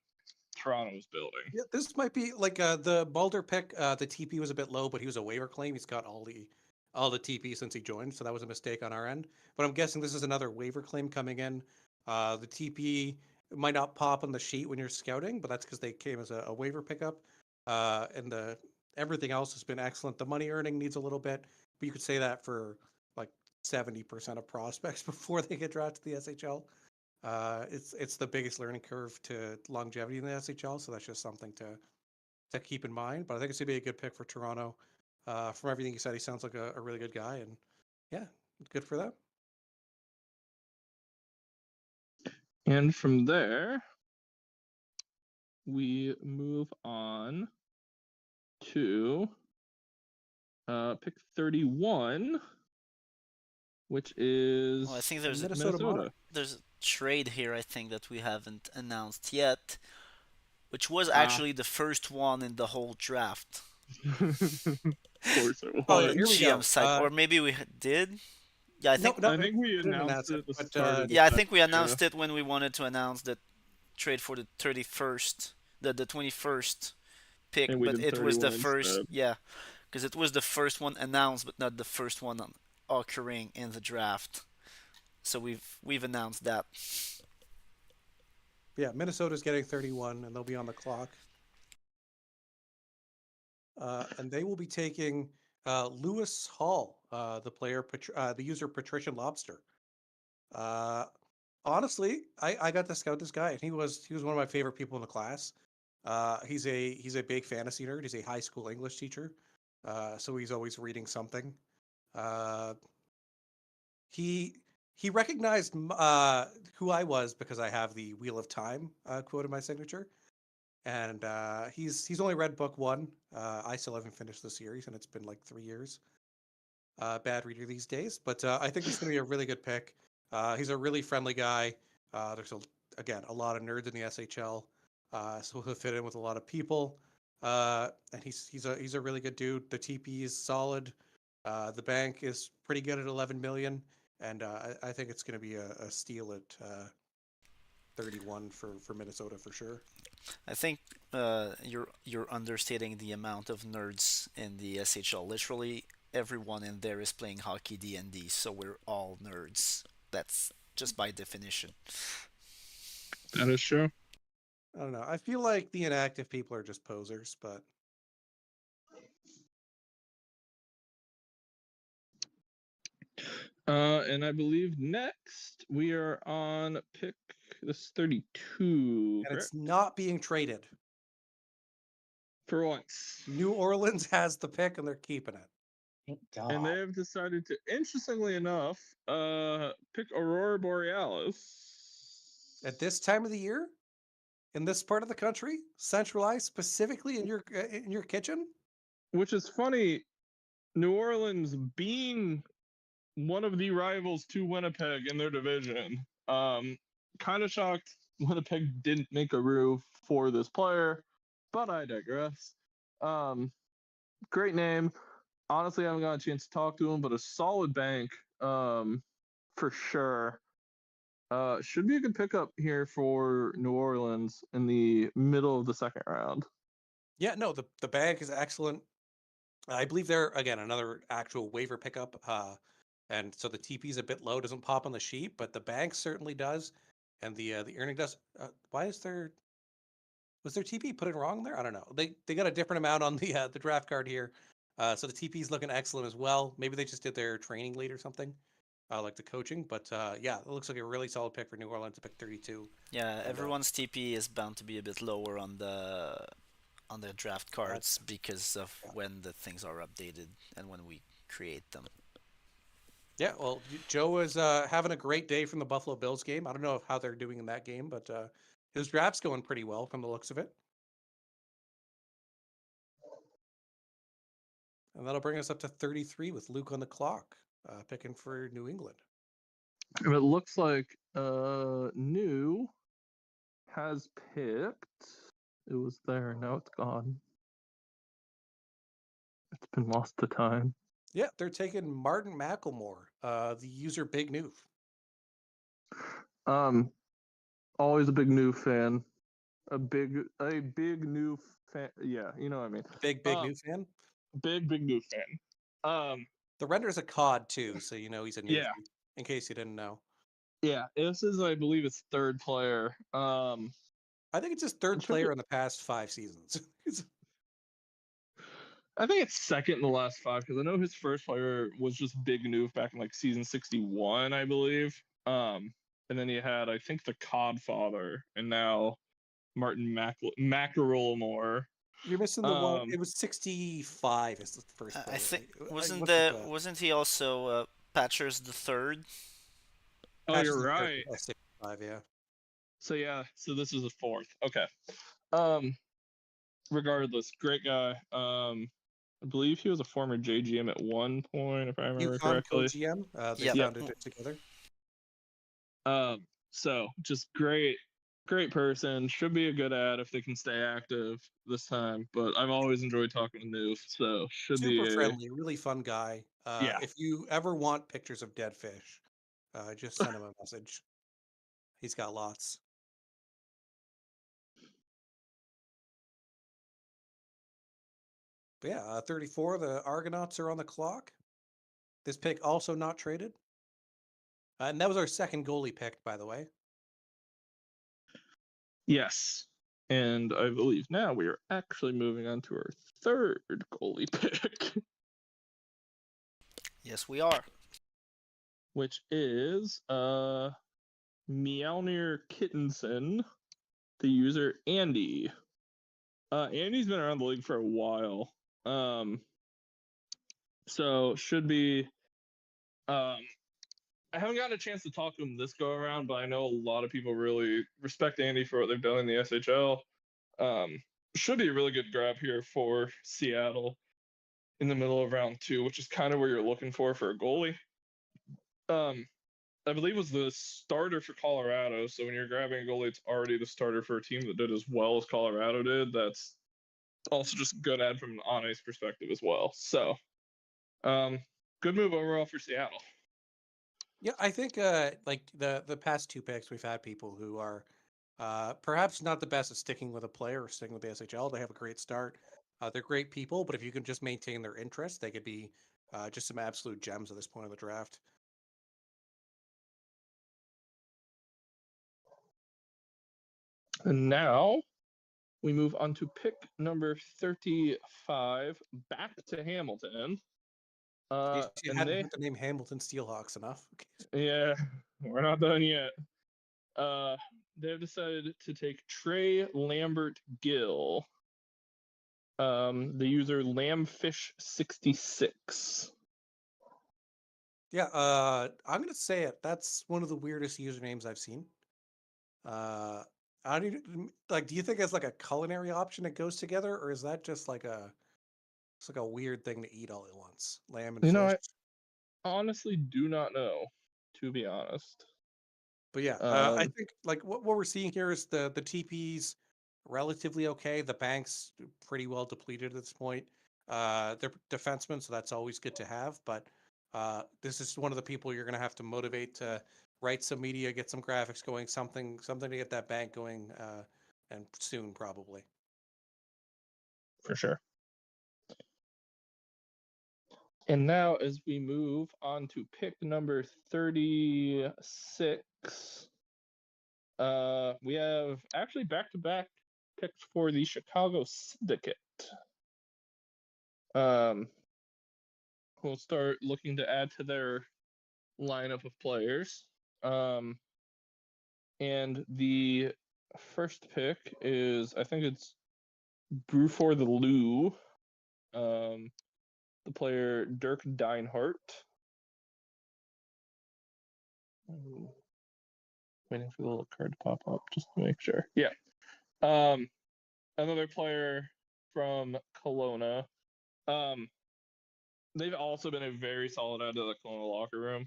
Toronto is building. Yeah, this might be like the Balder pick. The TP was a bit low, but he was a waiver claim. He's got all the TP since he joined, so that was a mistake on our end. But I'm guessing this is another waiver claim coming in. The TP might not pop on the sheet when you're scouting, but that's because they came as a waiver pickup. And everything else has been excellent. The money earning needs a little bit, but you could say that for like 70% of prospects before they get drafted to the SHL. It's the biggest learning curve to longevity in the SHL, so that's just something to keep in mind. But I think it's gonna be a good pick for Toronto. From everything you said, he sounds like a really good guy, and yeah, good for them. And from there, we move on to pick 31, which is I think there's Minnesota Monarchs. there's a trade here. I think that we haven't announced yet, which was Ah. actually the first one in the whole draft Of course it was. Oh, yeah, on here we GM go. side, or maybe we did. Yeah, I think. No, I think we didn't announced announce it at the but, start of the Yeah, I second, think we announced it when we wanted to announce the trade for the 31st, the 21st pick, And we but did it was the 31 first. instead. Yeah, because it was the first one announced, but not the first one occurring in the draft. So we've announced that. Yeah, Minnesota's getting 31, and they'll be on the clock. And they will be taking Lewis Hall, the user Patrician Lobster. Honestly, I got to scout this guy, and he was one of my favorite people in the class. He's a big fantasy nerd. He's a high school English teacher, so he's always reading something. He recognized who I was because I have the Wheel of Time quote in my signature, and he's only read book one. I still haven't finished the series, and it's been like 3 years. Bad reader these days, but I think he's going to be a really good pick. He's a really friendly guy. There's a lot of nerds in the SHL, so he'll fit in with a lot of people. And he's a really good dude. The TP is solid. The bank is pretty good at 11 million, and I think it's going to be a steal at 31 for Minnesota for sure. I think you're understating the amount of nerds in the SHL. Literally everyone in there is playing hockey D&D, so we're all nerds. That's just by definition. That is true. I don't know. I feel like the inactive people are just posers, but And I believe next we are on pick this 32. and it's not being traded. For once. New Orleans has the pick, and they're keeping it. Thank God. And they have decided to, interestingly enough, pick Aurora Borealis. At this time of the year, in this part of the country, centralized, specifically in your kitchen. Which is funny, New Orleans being one of the rivals to Winnipeg in their division. Kind of shocked Winnipeg didn't make a move for this player, but I digress. Great name. Honestly, I haven't got a chance to talk to him, but a solid bank, for sure. Should be a good pickup here for New Orleans in the middle of the second round. Yeah, no, the bank is excellent. I believe they're again another actual waiver pickup. And so the TP is a bit low, doesn't pop on the sheet, but the bank certainly does, and the earning does. Why was their TP put in wrong there? I don't know. They got a different amount on the draft card here, so the TP is looking excellent as well. Maybe they just did their training lead or something, like the coaching. But yeah, it looks like a really solid pick for New Orleans to pick 32. Yeah, everyone's TP is bound to be a bit lower on the draft cards because of when the things are updated and when we create them. Yeah, well, Joe is having a great day from the Buffalo Bills game. I don't know how they're doing in that game, but his draft's going pretty well from the looks of it. And that'll bring us up to 33 with Luke on the clock, picking for New England. It looks like New has picked. It was there, now it's gone. It's been lost to time. Yeah, they're taking Martin McElmore, the user Big Noof. Always a big New fan. A big New fan. Yeah, you know what I mean. Big Noof fan. Big New fan. The render's a COD too, so you know he's a newbie. Yeah. In case you didn't know. Yeah, this is, I believe, his third player. I think it's his third player in the past 5 seasons. I think it's second in the last 5 because I know his first player was just Big Noof back in like season 61, I believe. And then you had, I think, the Codfather, and now Martin McElmore. You're missing the one. It was 65 as the first player. I think wasn't he also Patchers the third? Oh, Patches you're the third, right. 65, yeah. So this is the fourth. Okay. Regardless, great guy. I believe he was a former JGM at one point, if I remember UConn correctly. co-GM. They Yep. founded it together. So just great person. Should be a good ad if they can stay active this time. But I've always enjoyed talking to Noof, so should Super be friendly, really fun guy. Yeah. If you ever want pictures of dead fish, just send him a message. He's got lots. But yeah, 34, the Argonauts are on the clock. This pick also not traded. And that was our second goalie picked, by the way. Yes. And I believe now we are actually moving on to our third goalie pick, Yes, we are. which is Mjolnir Kittensen, the user Andy. Andy's been around the league for a while. So should be I haven't gotten a chance to talk to him this go around, but I know a lot of people really respect Andy for what they've done in the SHL. Should be a really good grab here for Seattle in the middle of round 2, which is kind of where you're looking for a goalie. I believe was the starter for Colorado. So when you're grabbing a goalie, it's already the starter for a team that did as well as Colorado did. That's also just a good ad from an on-ice perspective as well. So good move overall for Seattle. Yeah, I think like the past two picks, we've had people who are perhaps not the best at sticking with a player or sticking with the SHL. They have a great start. They're great people, but if you can just maintain their interest, they could be just some absolute gems at this point of the draft. And now we move on to pick number 35, back to Hamilton. You And hadn't they, heard the name Hamilton Steelhawks enough. yeah, we're not done yet. They've decided to take Trey Lambert Gill, the user Lambfish66. Yeah, I'm gonna say it. That's one of the weirdest usernames I've seen. I don't even, like. Do you think it's like a culinary option that goes together, or is that just like it's like a weird thing to eat all at once? Lamb and You fish. know, I honestly do not know, to be honest. But yeah, I think like what we're seeing here is the TP's relatively okay. The bank's pretty well depleted at this point. They're defensemen, so that's always good to have. But this is one of the people you're going to have to motivate to write some media, get some graphics going, something to get that bank going, and soon probably. For sure. And now, as we move on to pick number 36, we have actually back-to-back picks for the Chicago Syndicate. We'll start looking to add to their lineup of players. And the first pick is, I think it's Brew for the Lou, the player Dirk Deinhardt. Waiting for the little card to pop up just to make sure. Yeah. Another player from Kelowna. They've also been a very solid add to the Kelowna locker room.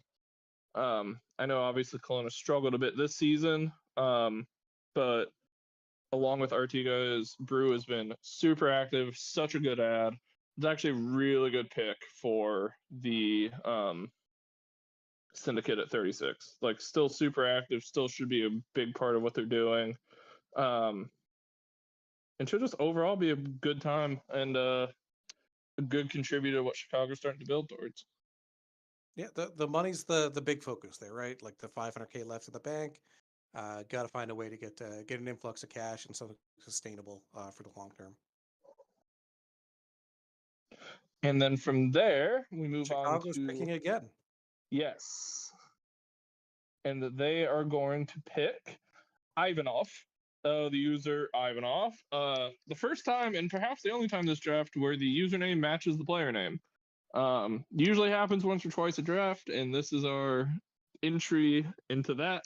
I know obviously Kelowna struggled a bit this season, but along with Artigas, Brew has been super active, such a good ad. It's actually a really good pick for the Syndicate at 36. Like, still super active, still should be a big part of what they're doing. And should just overall be a good time and a good contributor to what Chicago's starting to build towards. Yeah, the money's the big focus there, right? Like the 500K left in the bank. Got to find a way to get an influx of cash and something sustainable for the long term. And then from there, we move Chicago's on to picking again. Yes. And they are going to pick Ivanov, the user Ivanov. The first time, and perhaps the only time this draft, where the username matches the player name. Usually happens once or twice a draft, and this is our entry into that.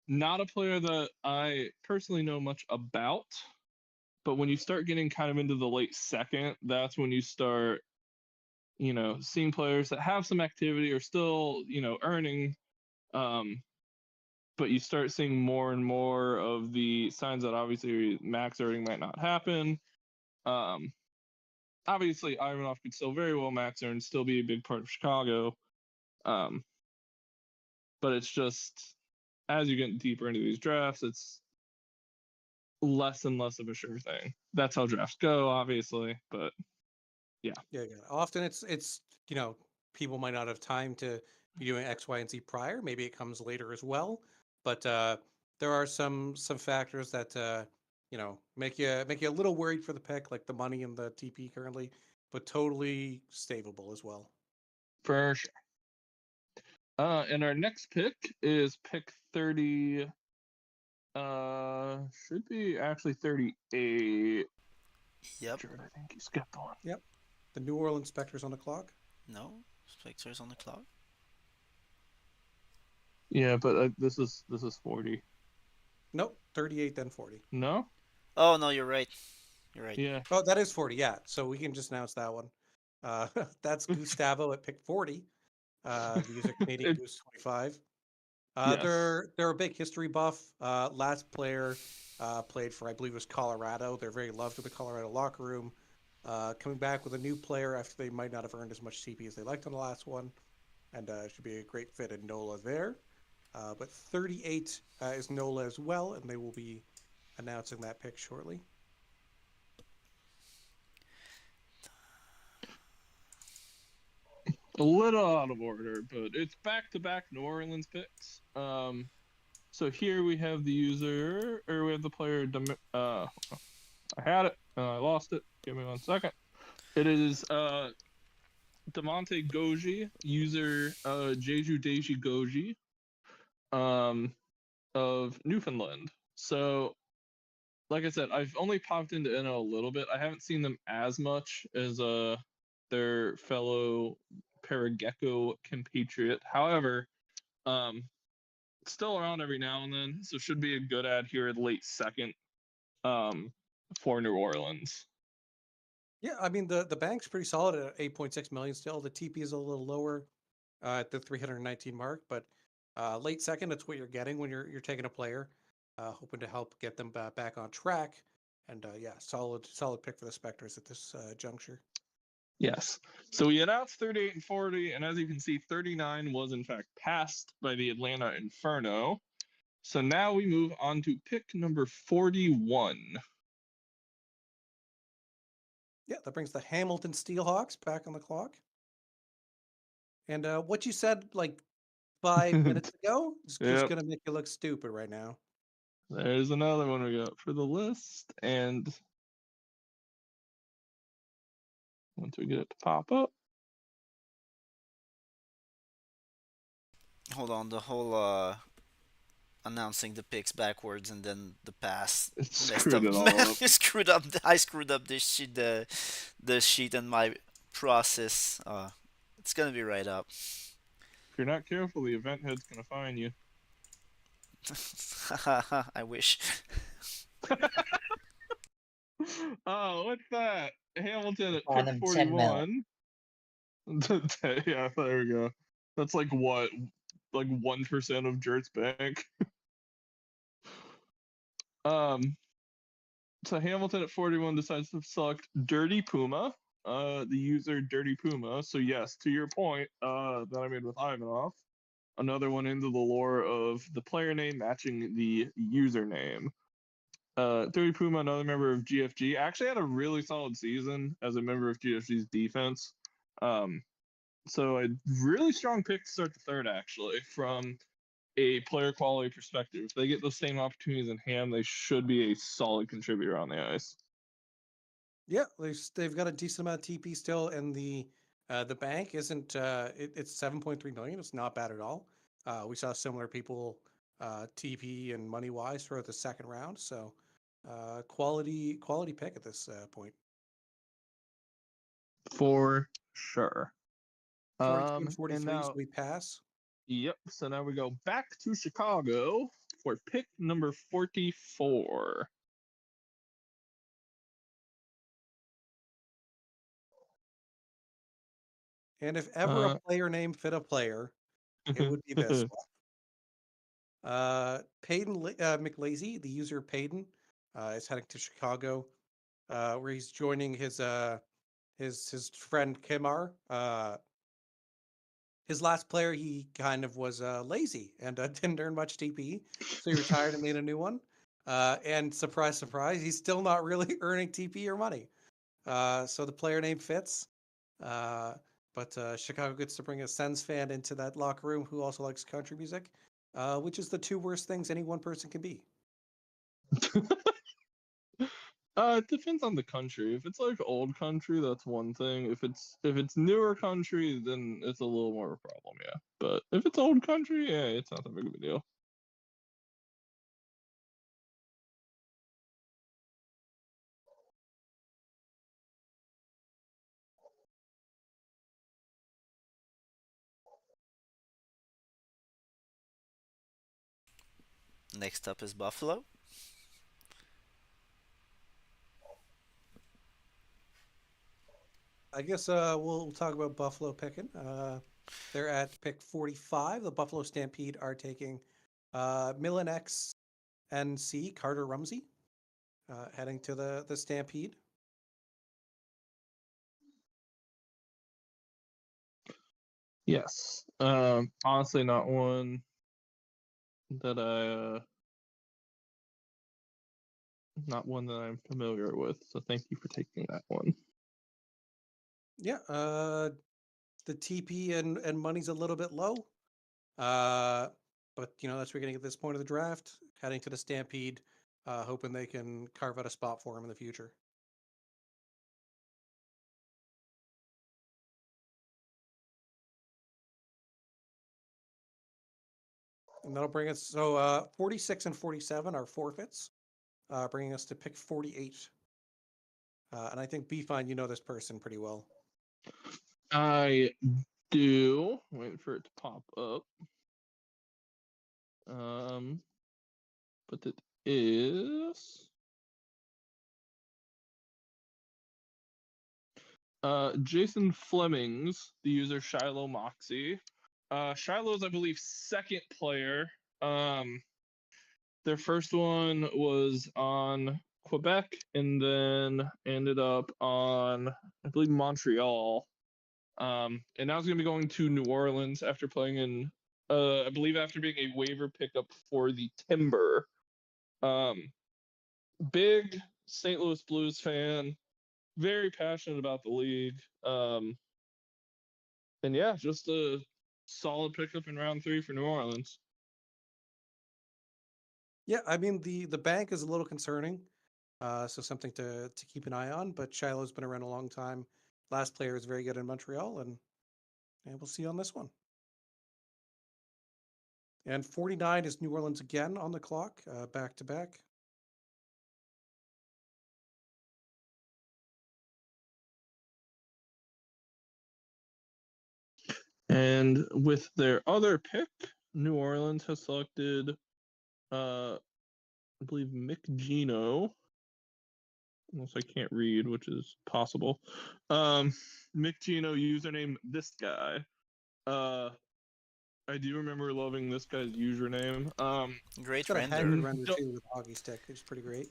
Not a player that I personally know much about. But when you start getting kind of into the late second, that's when you start, seeing players that have some activity or still, earning. But you start seeing more and more of the signs that obviously max earning might not happen. Obviously, Ivanov could still very well max earn, still be a big part of Chicago. But it's just, as you get deeper into these drafts, it's less and less of a sure thing. That's how drafts go, obviously, but Yeah. Often it's people might not have time to be doing X, Y, and Z prior. Maybe it comes later as well. But there are some factors that make you a little worried for the pick, like the money and the TP currently, but totally savable as well. for sure. And our next pick is pick 30. Should be actually 38. Yep. Jared, I think you skipped one. Yep. The New Orleans Spectres on the clock. No, Spectres on the clock. Yeah, but this is 40. Nope, 38 then 40. No? Oh no, you're right. You're right. Yeah. Oh, that is 40. Yeah, so we can just announce that one. That's Gustavo at pick 40. The user Canadian It- Goose 25. Yes. They're a big history buff. Last player played for, I believe it was Colorado. They're very loved in the Colorado locker room. Coming back with a new player after they might not have earned as much CP as they liked on the last one, and should be a great fit in NOLA there. But 38 is NOLA as well, and they will be announcing that pick shortly. A little out of order, but it's back-to-back New Orleans picks. So here we have the user, or we have the player. I had it, I lost it. Give me 1 second. It is Demonte Goji, user Jeju Deji Goji, of Newfoundland. So, like I said, I've only popped into NL a little bit. I haven't seen them as much as their fellow Paragecko compatriot. However, still around every now and then, so should be a good ad here at late second for New Orleans. Yeah, I mean the bank's pretty solid at 8.6 million still. The TP is a little lower at the 319 mark, but late second, that's what you're getting when you're taking a player, hoping to help get them back on track. And yeah, solid pick for the Spectres at this juncture. Yes. So we announced 38 and 40, and as you can see, 39 was in fact passed by the Atlanta Inferno. So now we move on to pick number 41. Yeah, that brings the Hamilton Steelhawks back on the clock. And what you said like 5 minutes ago is just Yep. gonna make you look stupid right now. There's another one we got for the list, and once we get it to pop up. Hold on, the whole announcing the picks backwards and then the pass It messed screwed up. it all up. You screwed up. I screwed up the sheet and my process. It's gonna be right up. If you're not careful, the event head's gonna find you. I wish. Oh, what's that? Hamilton at Find pick them 10 mil. 41. Yeah, there we go. That's like what? Like 1% of Jert's bank. So Hamilton at 41 decides to select Dirty Puma, the user Dirty Puma. So yes, to your point that I made with Ivanov, another one into the lore of the player name matching the username. Dirty Puma, another member of GFG, actually had a really solid season as a member of GFG's defense. So a really strong pick to start the third, actually, from a player quality perspective. If they get those same opportunities in Ham, they should be a solid contributor on the ice. Yeah, they've got a decent amount of TP still, and the bank isn't. It's 7.3 million. It's not bad at all. We saw similar people TP and money wise throughout the second round. So quality pick at this point. For sure. 42 and And 43, now, so we pass. yep. So now we go back to Chicago for pick number 44. And if ever a player name fit a player, it would be this one. Peyton McLazy, the user Peyton, is heading to Chicago, where he's joining his friend Kimar. His last player, he kind of was lazy and didn't earn much TP, so he retired and made a new one. And surprise, surprise, he's still not really earning TP or money. So the player name fits. But Chicago gets to bring a Sens fan into that locker room who also likes country music, which is the two worst things any one person can be. It depends on the country. If it's like old country, that's one thing. If it's newer country, then it's a little more of a problem, yeah. But if it's old country, yeah, it's not that big of a deal. Next up is Buffalo. I guess we'll talk about Buffalo picking. They're at pick 45. The Buffalo Stampede are taking Millen X NC Carter Rumsey, heading to the Stampede. Yes. Honestly, not one that I'm familiar with. So thank you for taking that one. Yeah. The TP and money's a little bit low. But that's where we're getting at this point of the draft, heading to the Stampede, hoping they can carve out a spot for him in the future. And that'll bring us, so 46 and 47 are forfeits, bringing us to pick 48. And I think B-Fine, you know this person pretty well. I do. Wait for it to pop up. But it is Jason Flemings, the user Shiloh Moxie. Shiloh's, I believe, second player. Their first one was on Quebec and then ended up on, I believe, Montreal. And now he's going to be going to New Orleans after playing in, I believe, after being a waiver pickup for the Timber. Big St. Louis Blues fan, very passionate about the league. And yeah, just a solid pickup in round 3 for New Orleans. Yeah, I mean the bank is a little concerning, so something to keep an eye on. But Shiloh's been around a long time. Last player is very good in Montreal, and we'll see on this one. And 49 is New Orleans again on the clock, back to back. And with their other pick, New Orleans has selected, I believe, Mick Gino. Unless I can't read, which is possible. Mick Gino, username this guy. I do remember loving this guy's username. Great Got a hybrid render. render too with a hockey stick, which is pretty great.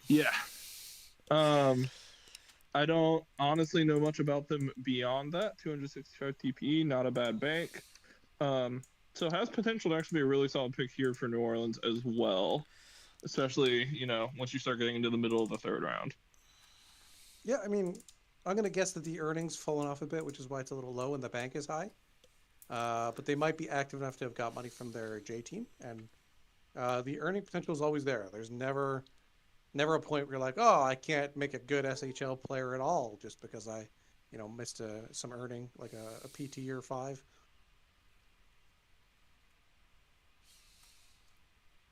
Yeah. I don't honestly know much about them beyond that. 265 TP, not a bad bank. So has potential to actually be a really solid pick here for New Orleans as well. Especially, once you start getting into the middle of the third round. Yeah, I mean, I'm going to guess that the earnings fallen off a bit, which is why it's a little low and the bank is high. But they might be active enough to have got money from their J team, and the earning potential is always there. There's never a point where you're like, oh, I can't make a good SHL player at all just because I, missed some earning, like a PT or 5.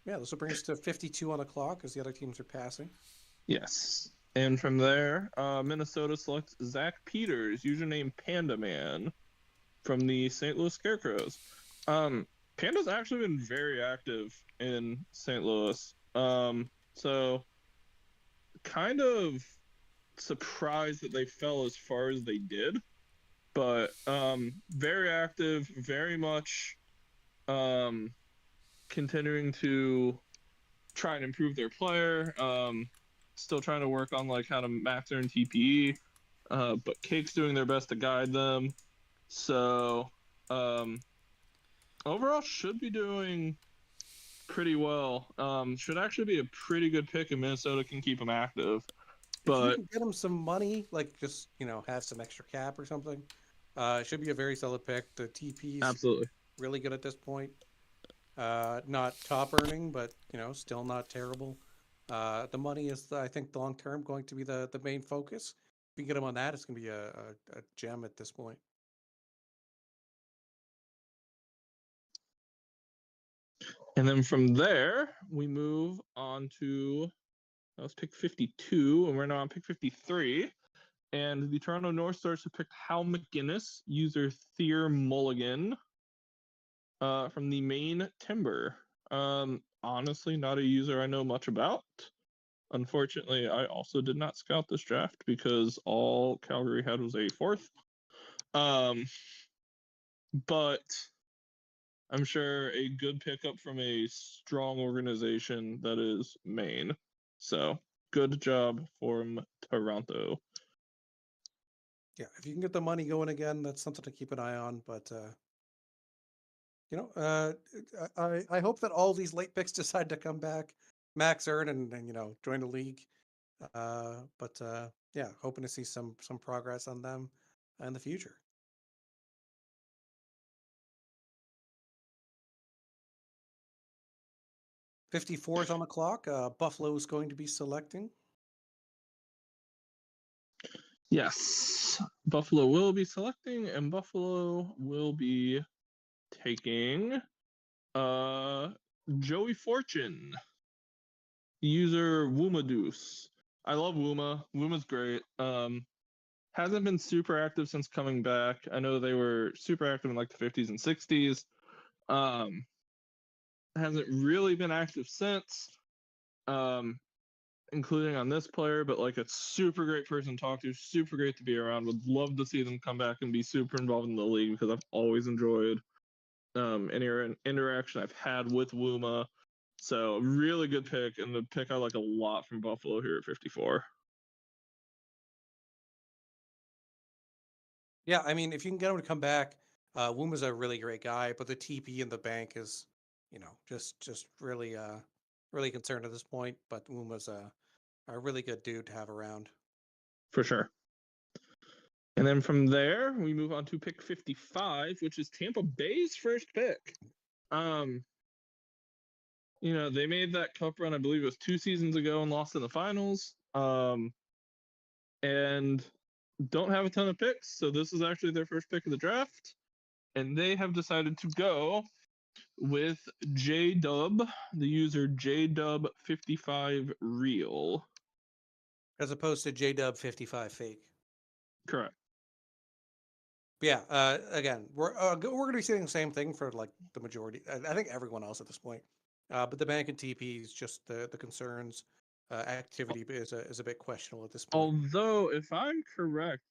Yeah, this will bring us to 52 on the clock as the other teams are passing. Yes. And from there, Minnesota selects Zach Peters, username Panda Man, from the St. Louis Scarecrows. Panda's actually been very active in St. Louis. So kind of surprised that they fell as far as they did. But very active, very much continuing to try and improve their player. Still trying to work on like how to max earn TPE. But Cake's doing their best to guide them. So overall should be doing pretty well. Should actually be a pretty good pick if Minnesota can keep them active. If you But can get him some money, like just have some extra cap or something, it should be a very solid pick. The TP's absolutely. really good at this point. Not top earning, but still not terrible. The money is, I think, long term going to be the main focus. If you get him on that, it's going to be a gem at this point. And then from there, we move on to, that was pick 52, and we're now on pick 53. And the Toronto North Stars have picked Hal McGinnis, user Thier Mulligan, from the Maine Timber. Honestly, not a user I know much about. Unfortunately, I also did not scout this draft because all Calgary had was a 4th. But I'm sure a good pickup from a strong organization that is Maine. So good job from Toronto. Yeah, if you can get the money going again, that's something to keep an eye on. But I hope that all these late picks decide to come back, max earn, and join the league. But yeah, hoping to see some progress on them in the future. '54 is on the clock. Buffalo is going to be selecting. Yes, Buffalo will be selecting, and Buffalo will be taking Joey Fortune, user Woomadoose. I love Wooma. Wooma's great. Hasn't been super active since coming back. I know they were super active in like the 50s and 60s. Hasn't really been active since. Including on this player, but like a super great person to talk to, super great to be around. Would love to see them come back and be super involved in the league because I've always enjoyed any interaction I've had with Wooma. So really good pick, and the pick I like a lot from Buffalo here at 54. Yeah, I mean, if you can get him to come back, Wooma's a really great guy, but the TP in the bank is, just really really concerned at this point. But Wooma's a really good dude to have around. For sure. And then from there, we move on to pick 55, which is Tampa Bay's first pick. They made that cup run, I believe it was 2 seasons ago, and lost in the finals. And don't have a ton of picks, so this is actually their first pick of the draft. And they have decided to go with J-Dub, the user JDub55 Real. As opposed to JDub55 Fake. Correct. Yeah, again, we're going to be seeing the same thing for like the majority. I think everyone else at this point. But the bank and TP is just the concerns. Activity is a bit questionable at this point. Although, if I'm correct,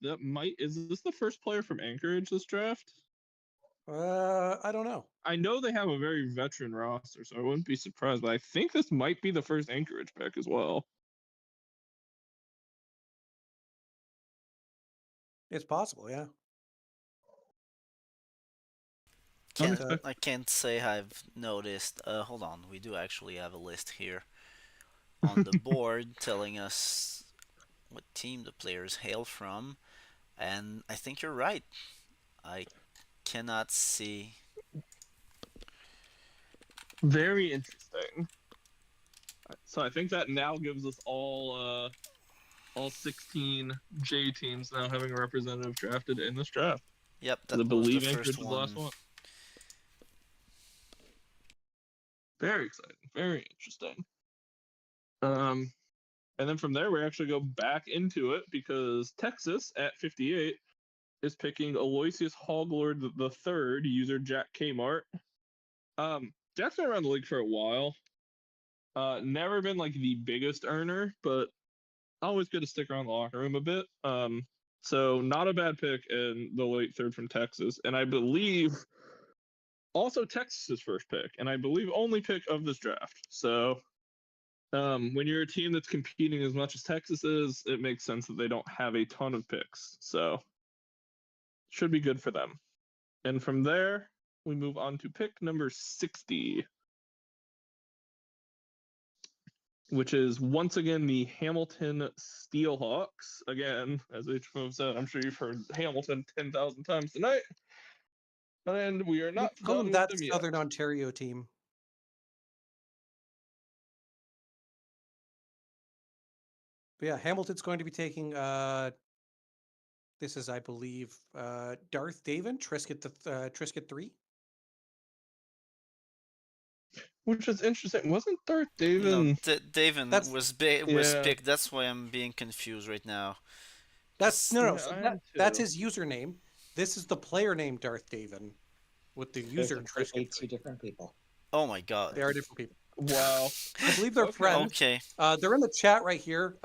is this the first player from Anchorage this draft? I don't know. I know they have a very veteran roster, so I wouldn't be surprised, but I think this might be the first Anchorage pick as well. It's possible, yeah. I can't say I've noticed. Hold on, we do actually have a list here on the board telling us what team the players hail from, and I think you're right. I cannot see. Very interesting. So I think that now gives us all 16 J teams now having a representative drafted in this draft. Yep, that I was believe the Anchorage first was the last one. one. Very exciting. Very interesting. And then from there, we actually go back into it because Texas at 58 is picking Aloysius Hoglord III, user Jack Kmart. Jack's been around the league for a while. Never been like the biggest earner, but always good to stick around the locker room a bit. So not a bad pick in the late third from Texas, and I believe also Texas's first pick, and I believe only pick of this draft. So when you're a team that's competing as much as Texas is, it makes sense that they don't have a ton of picks. So should be good for them. And from there, we move on to pick number 60, which is once again the Hamilton Steelhawks. Again, as HFO said, I'm sure you've heard Hamilton 10,000 times tonight. And we are not Call done them with that them yet. Southern Ontario team. But yeah, Hamilton's going to be taking this is, I believe, Darth Davin, Trisket 3. Which is interesting. Wasn't Darth No, Davin? Davin That's- was Yeah. picked. That's why I'm being confused right now. That's 'Cause- no, Yeah, so I that, am that's too. his username. This is the player name Darth Davin, with the They're user completely Trisket 3. two different people. Oh my god. They are different people. Wow. I believe they're Okay. friends. Okay. They're in the chat right here,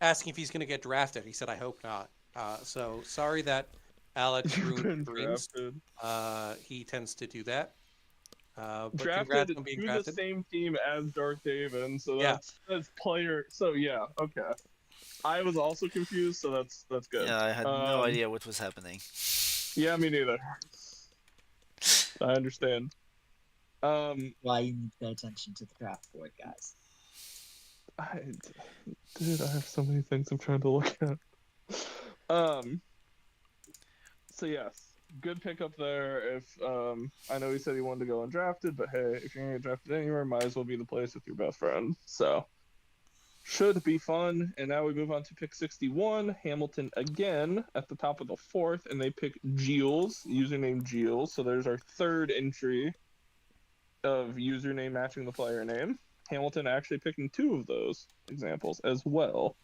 asking if he's going to get drafted. He said, "I hope not." So sorry that Alex You've ruined been your dreams. drafted. He tends to do that. But Drafted congrats on being to the drafted. same team as Darth Davin, so Yeah. that's player. So yeah, okay. I was also confused, so that's good. Yeah, I had no idea what was happening. Yeah, me neither. I understand. Why you need to pay attention to the draft board, guys. Dude, I have so many things I'm trying to look at. So yes, good pickup there. If I know he said he wanted to go undrafted, but hey, if you're gonna get drafted anywhere, might as well be the place with your best friend. So should be fun. And now we move on to pick 61, Hamilton again at the top of the fourth, and they pick Giles, username Giles. So there's our third entry of username matching the player name. Hamilton actually picking two of those examples as well.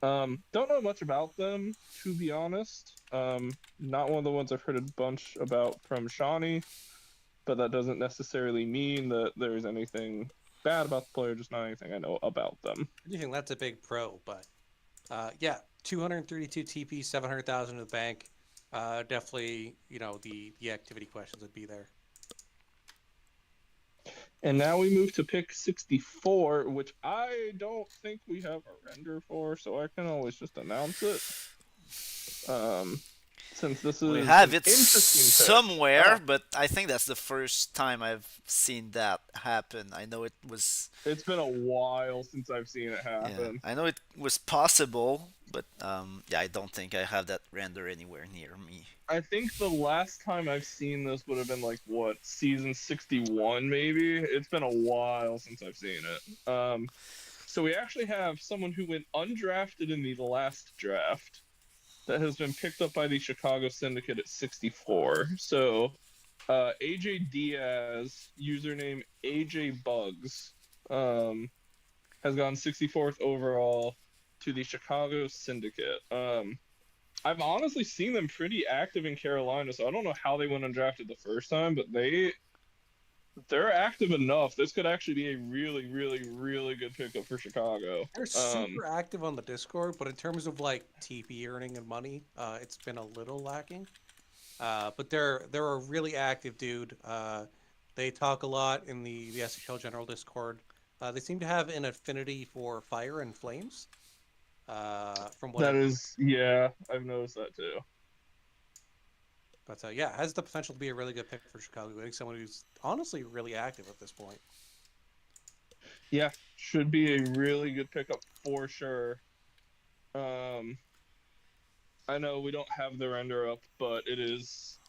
Don't know much about them, to be honest. Not one of the ones I've heard a bunch about from Shawnee, but that doesn't necessarily mean that there's anything bad about the player, just not anything I know about them. I think that's a big pro, but yeah, 232 TP, 700,000 in the bank. Definitely, the activity questions would be there. And now we move to pick 64, which I don't think we have a render for, so I can always just announce it. Since this is We have it interesting pick. somewhere, but I think that's the first time I've seen that happen. I know it was. It's been a while since I've seen it happen. Yeah, I know it was possible, but yeah, I don't think I have that render anywhere near me. I think the last time I've seen this would have been like what, season 61 maybe. It's been a while since I've seen it. So we actually have someone who went undrafted in the last draft that has been picked up by the Chicago Syndicate at 64. So AJ Diaz, username AJ Bugs, has gone 64th overall to the Chicago Syndicate. I've honestly seen them pretty active in Carolina, so I don't know how they went undrafted the first time, but they're active enough. This could actually be a really, really, really good pickup for Chicago. They're super active on the Discord, but in terms of like TP earning and money, it's been a little lacking. But they're a really active dude. They talk a lot in the SHL General Discord. They seem to have an affinity for fire and flames. From what yeah, I've noticed that too. But yeah, has the potential to be a really good pick for Chicago. I think someone who's honestly really active at this point. Yeah, should be a really good pickup for sure. I know we don't have the render up, but it is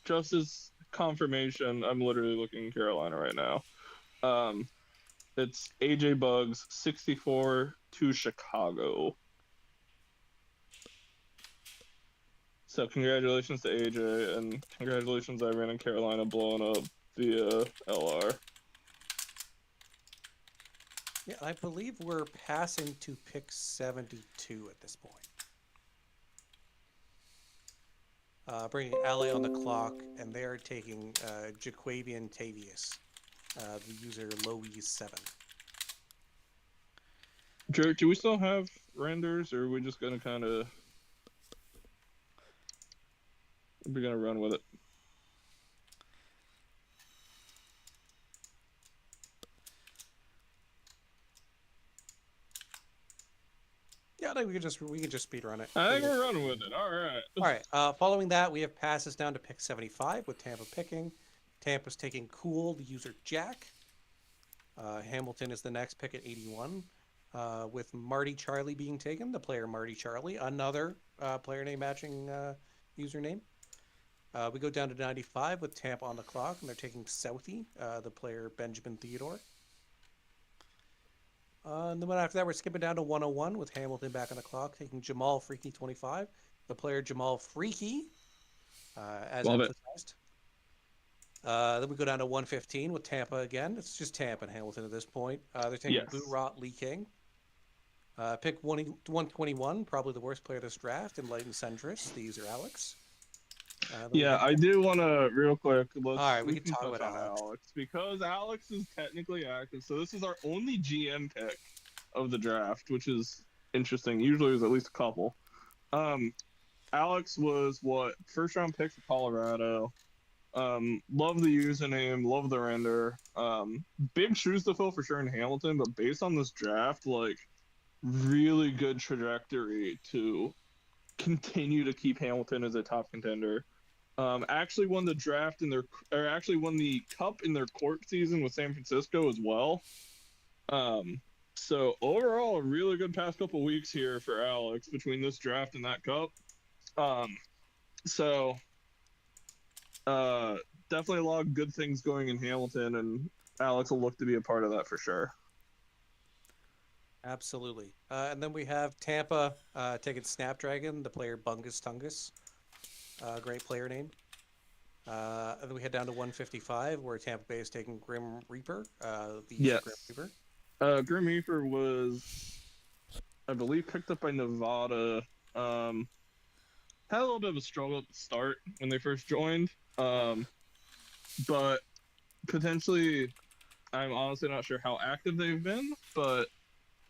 just as confirmation. I'm literally looking in Carolina right now. It's AJ Bugs 64 to Chicago. So congratulations to AJ, and congratulations I ran in Carolina blowing up via LR. Yeah, I believe we're passing to pick 72 at this point. Bringing LA on the clock, and they're taking Jaquavian Tavius, the user Loeys7. Jared, do we still have renders, or are we just going to kind of We're gonna run with it. Yeah, no, we could just speed run it. I think we're running with it. All right. All right. Following that, we have passes down to pick 75 with Tampa picking. Tampa's taking Cool, the user Jack. Hamilton is the next pick at 81, with Marty Charlie being taken, the player Marty Charlie, another player name matching username. We go down to 95 with Tampa on the clock, and they're taking Southie, the player Benjamin Theodore. And then after that, we're skipping down to 101 with Hamilton back on the clock, taking Jamal Freaky 25, the player Jamal Freaky, as Love it. emphasized. Then we go down to 115 with Tampa again. It's just Tampa and Hamilton at this point. They're taking Yes. Boo Rot Lee King. Pick 121, probably the worst player of this draft, Enlightened Centrist, the user Alex. Yeah, I do want to real quick. All right, we can talk touch about on Alex. because Alex is technically active. So this is our only GM pick of the draft, which is interesting. Usually, there's at least a couple. Alex was first round pick for Colorado. Love the username, love the render. Big shoes to fill for sure in Hamilton, but based on this draft, like really good trajectory to continue to keep Hamilton as a top contender. Actually won the draft actually won the cup in their court season with San Francisco as well. So overall, a really good past couple weeks here for Alex between this draft and that cup. So definitely a lot of good things going in Hamilton, and Alex will look to be a part of that for sure. Absolutely. And then we have Tampa taking Snapdragon, the player Bungus Tungus. Great player name. And then we head down to 155, where Tampa Bay is taking Grim Reaper, the user Yes. Grim Reaper. Grim Reaper was, I believe, picked up by Nevada. Had a little bit of a struggle at the start when they first joined. But potentially, I'm honestly not sure how active they've been, but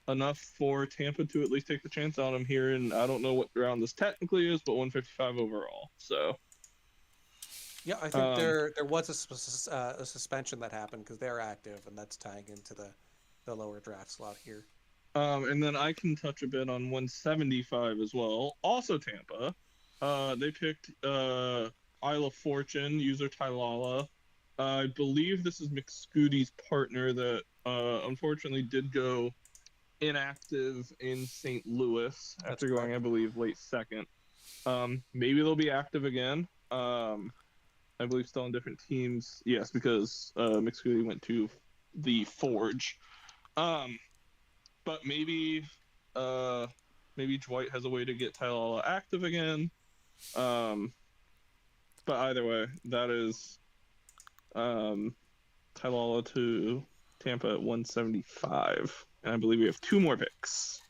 enough for Tampa to at least take the chance on him here. And I don't know what round this technically is, but 155 overall. So Yeah, I think there was a suspension that happened because they're active, and that's tying into the lower draft slot here. And then I can touch a bit on 175 as well. Also Tampa. They picked Isle of Fortune, user Tylala. I believe this is McScooty's partner that unfortunately did go inactive in St. Louis after That's going, correct. I believe, late second. Maybe they'll be active again. I believe still on different teams. Yes, because McScooty went to the Forge. But maybe Dwight has a way to get Tylala active again. But either way, that is Tylala to Tampa at 175. And I believe we have two more picks.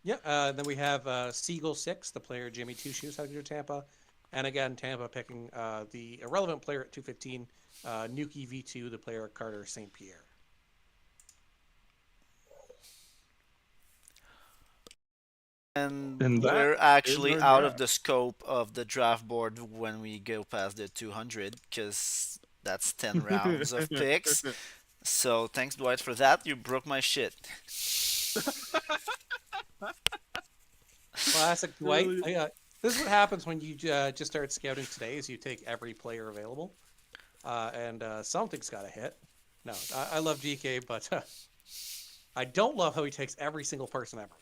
Yeah, then we have Seagull 6, the player Jimmy Two Shoes heading to Tampa. And again, Tampa picking the irrelevant player at 215, Nuki V2, the player Carter St. Pierre. And And that we're actually is our out of draft. the scope of the draft board when we go past the 200 because that's 10 rounds of picks. So thanks, Dwight, for that. You broke my shit. Classic Dwight. This is what happens when you just start scouting today is you take every player available. And something's got to hit. No, I love GK, but I don't love how he takes every single person ever.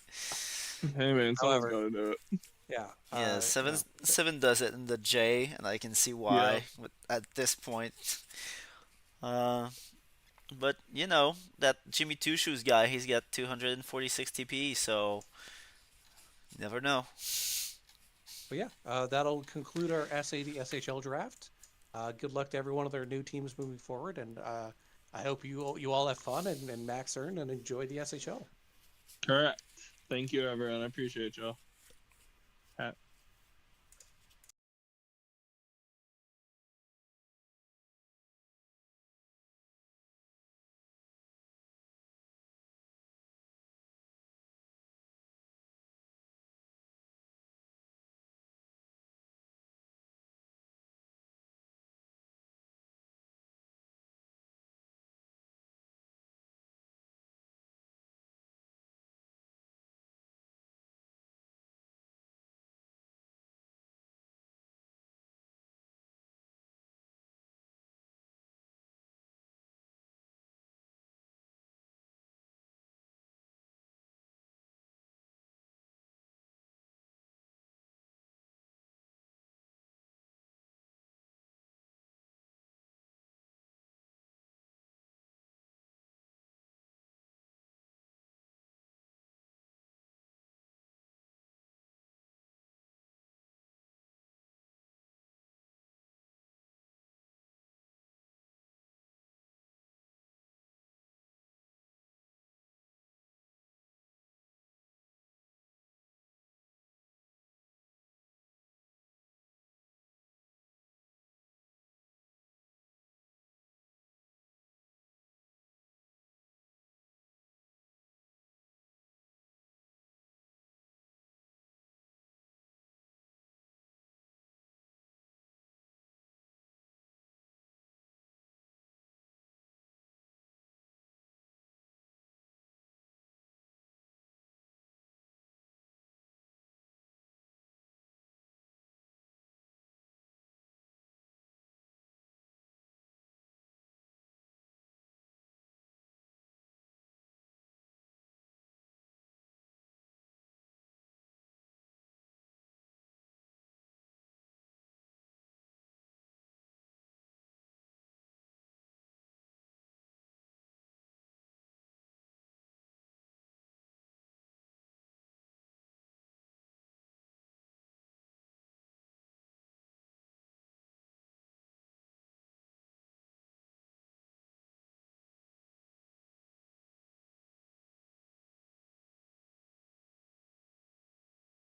Hey man, someone's However- got to do it. Yeah. Yeah, seven does it in the J, and I can see why at this point. But you know that Jimmy Two Shoes guy, he's got 246 TP, so never know. But yeah, that'll conclude our S80 SHL draft. Good luck to every one of their new teams moving forward, and I hope you all have fun and max earn and enjoy the SHL. Correct. Thank you, everyone. I appreciate y'all.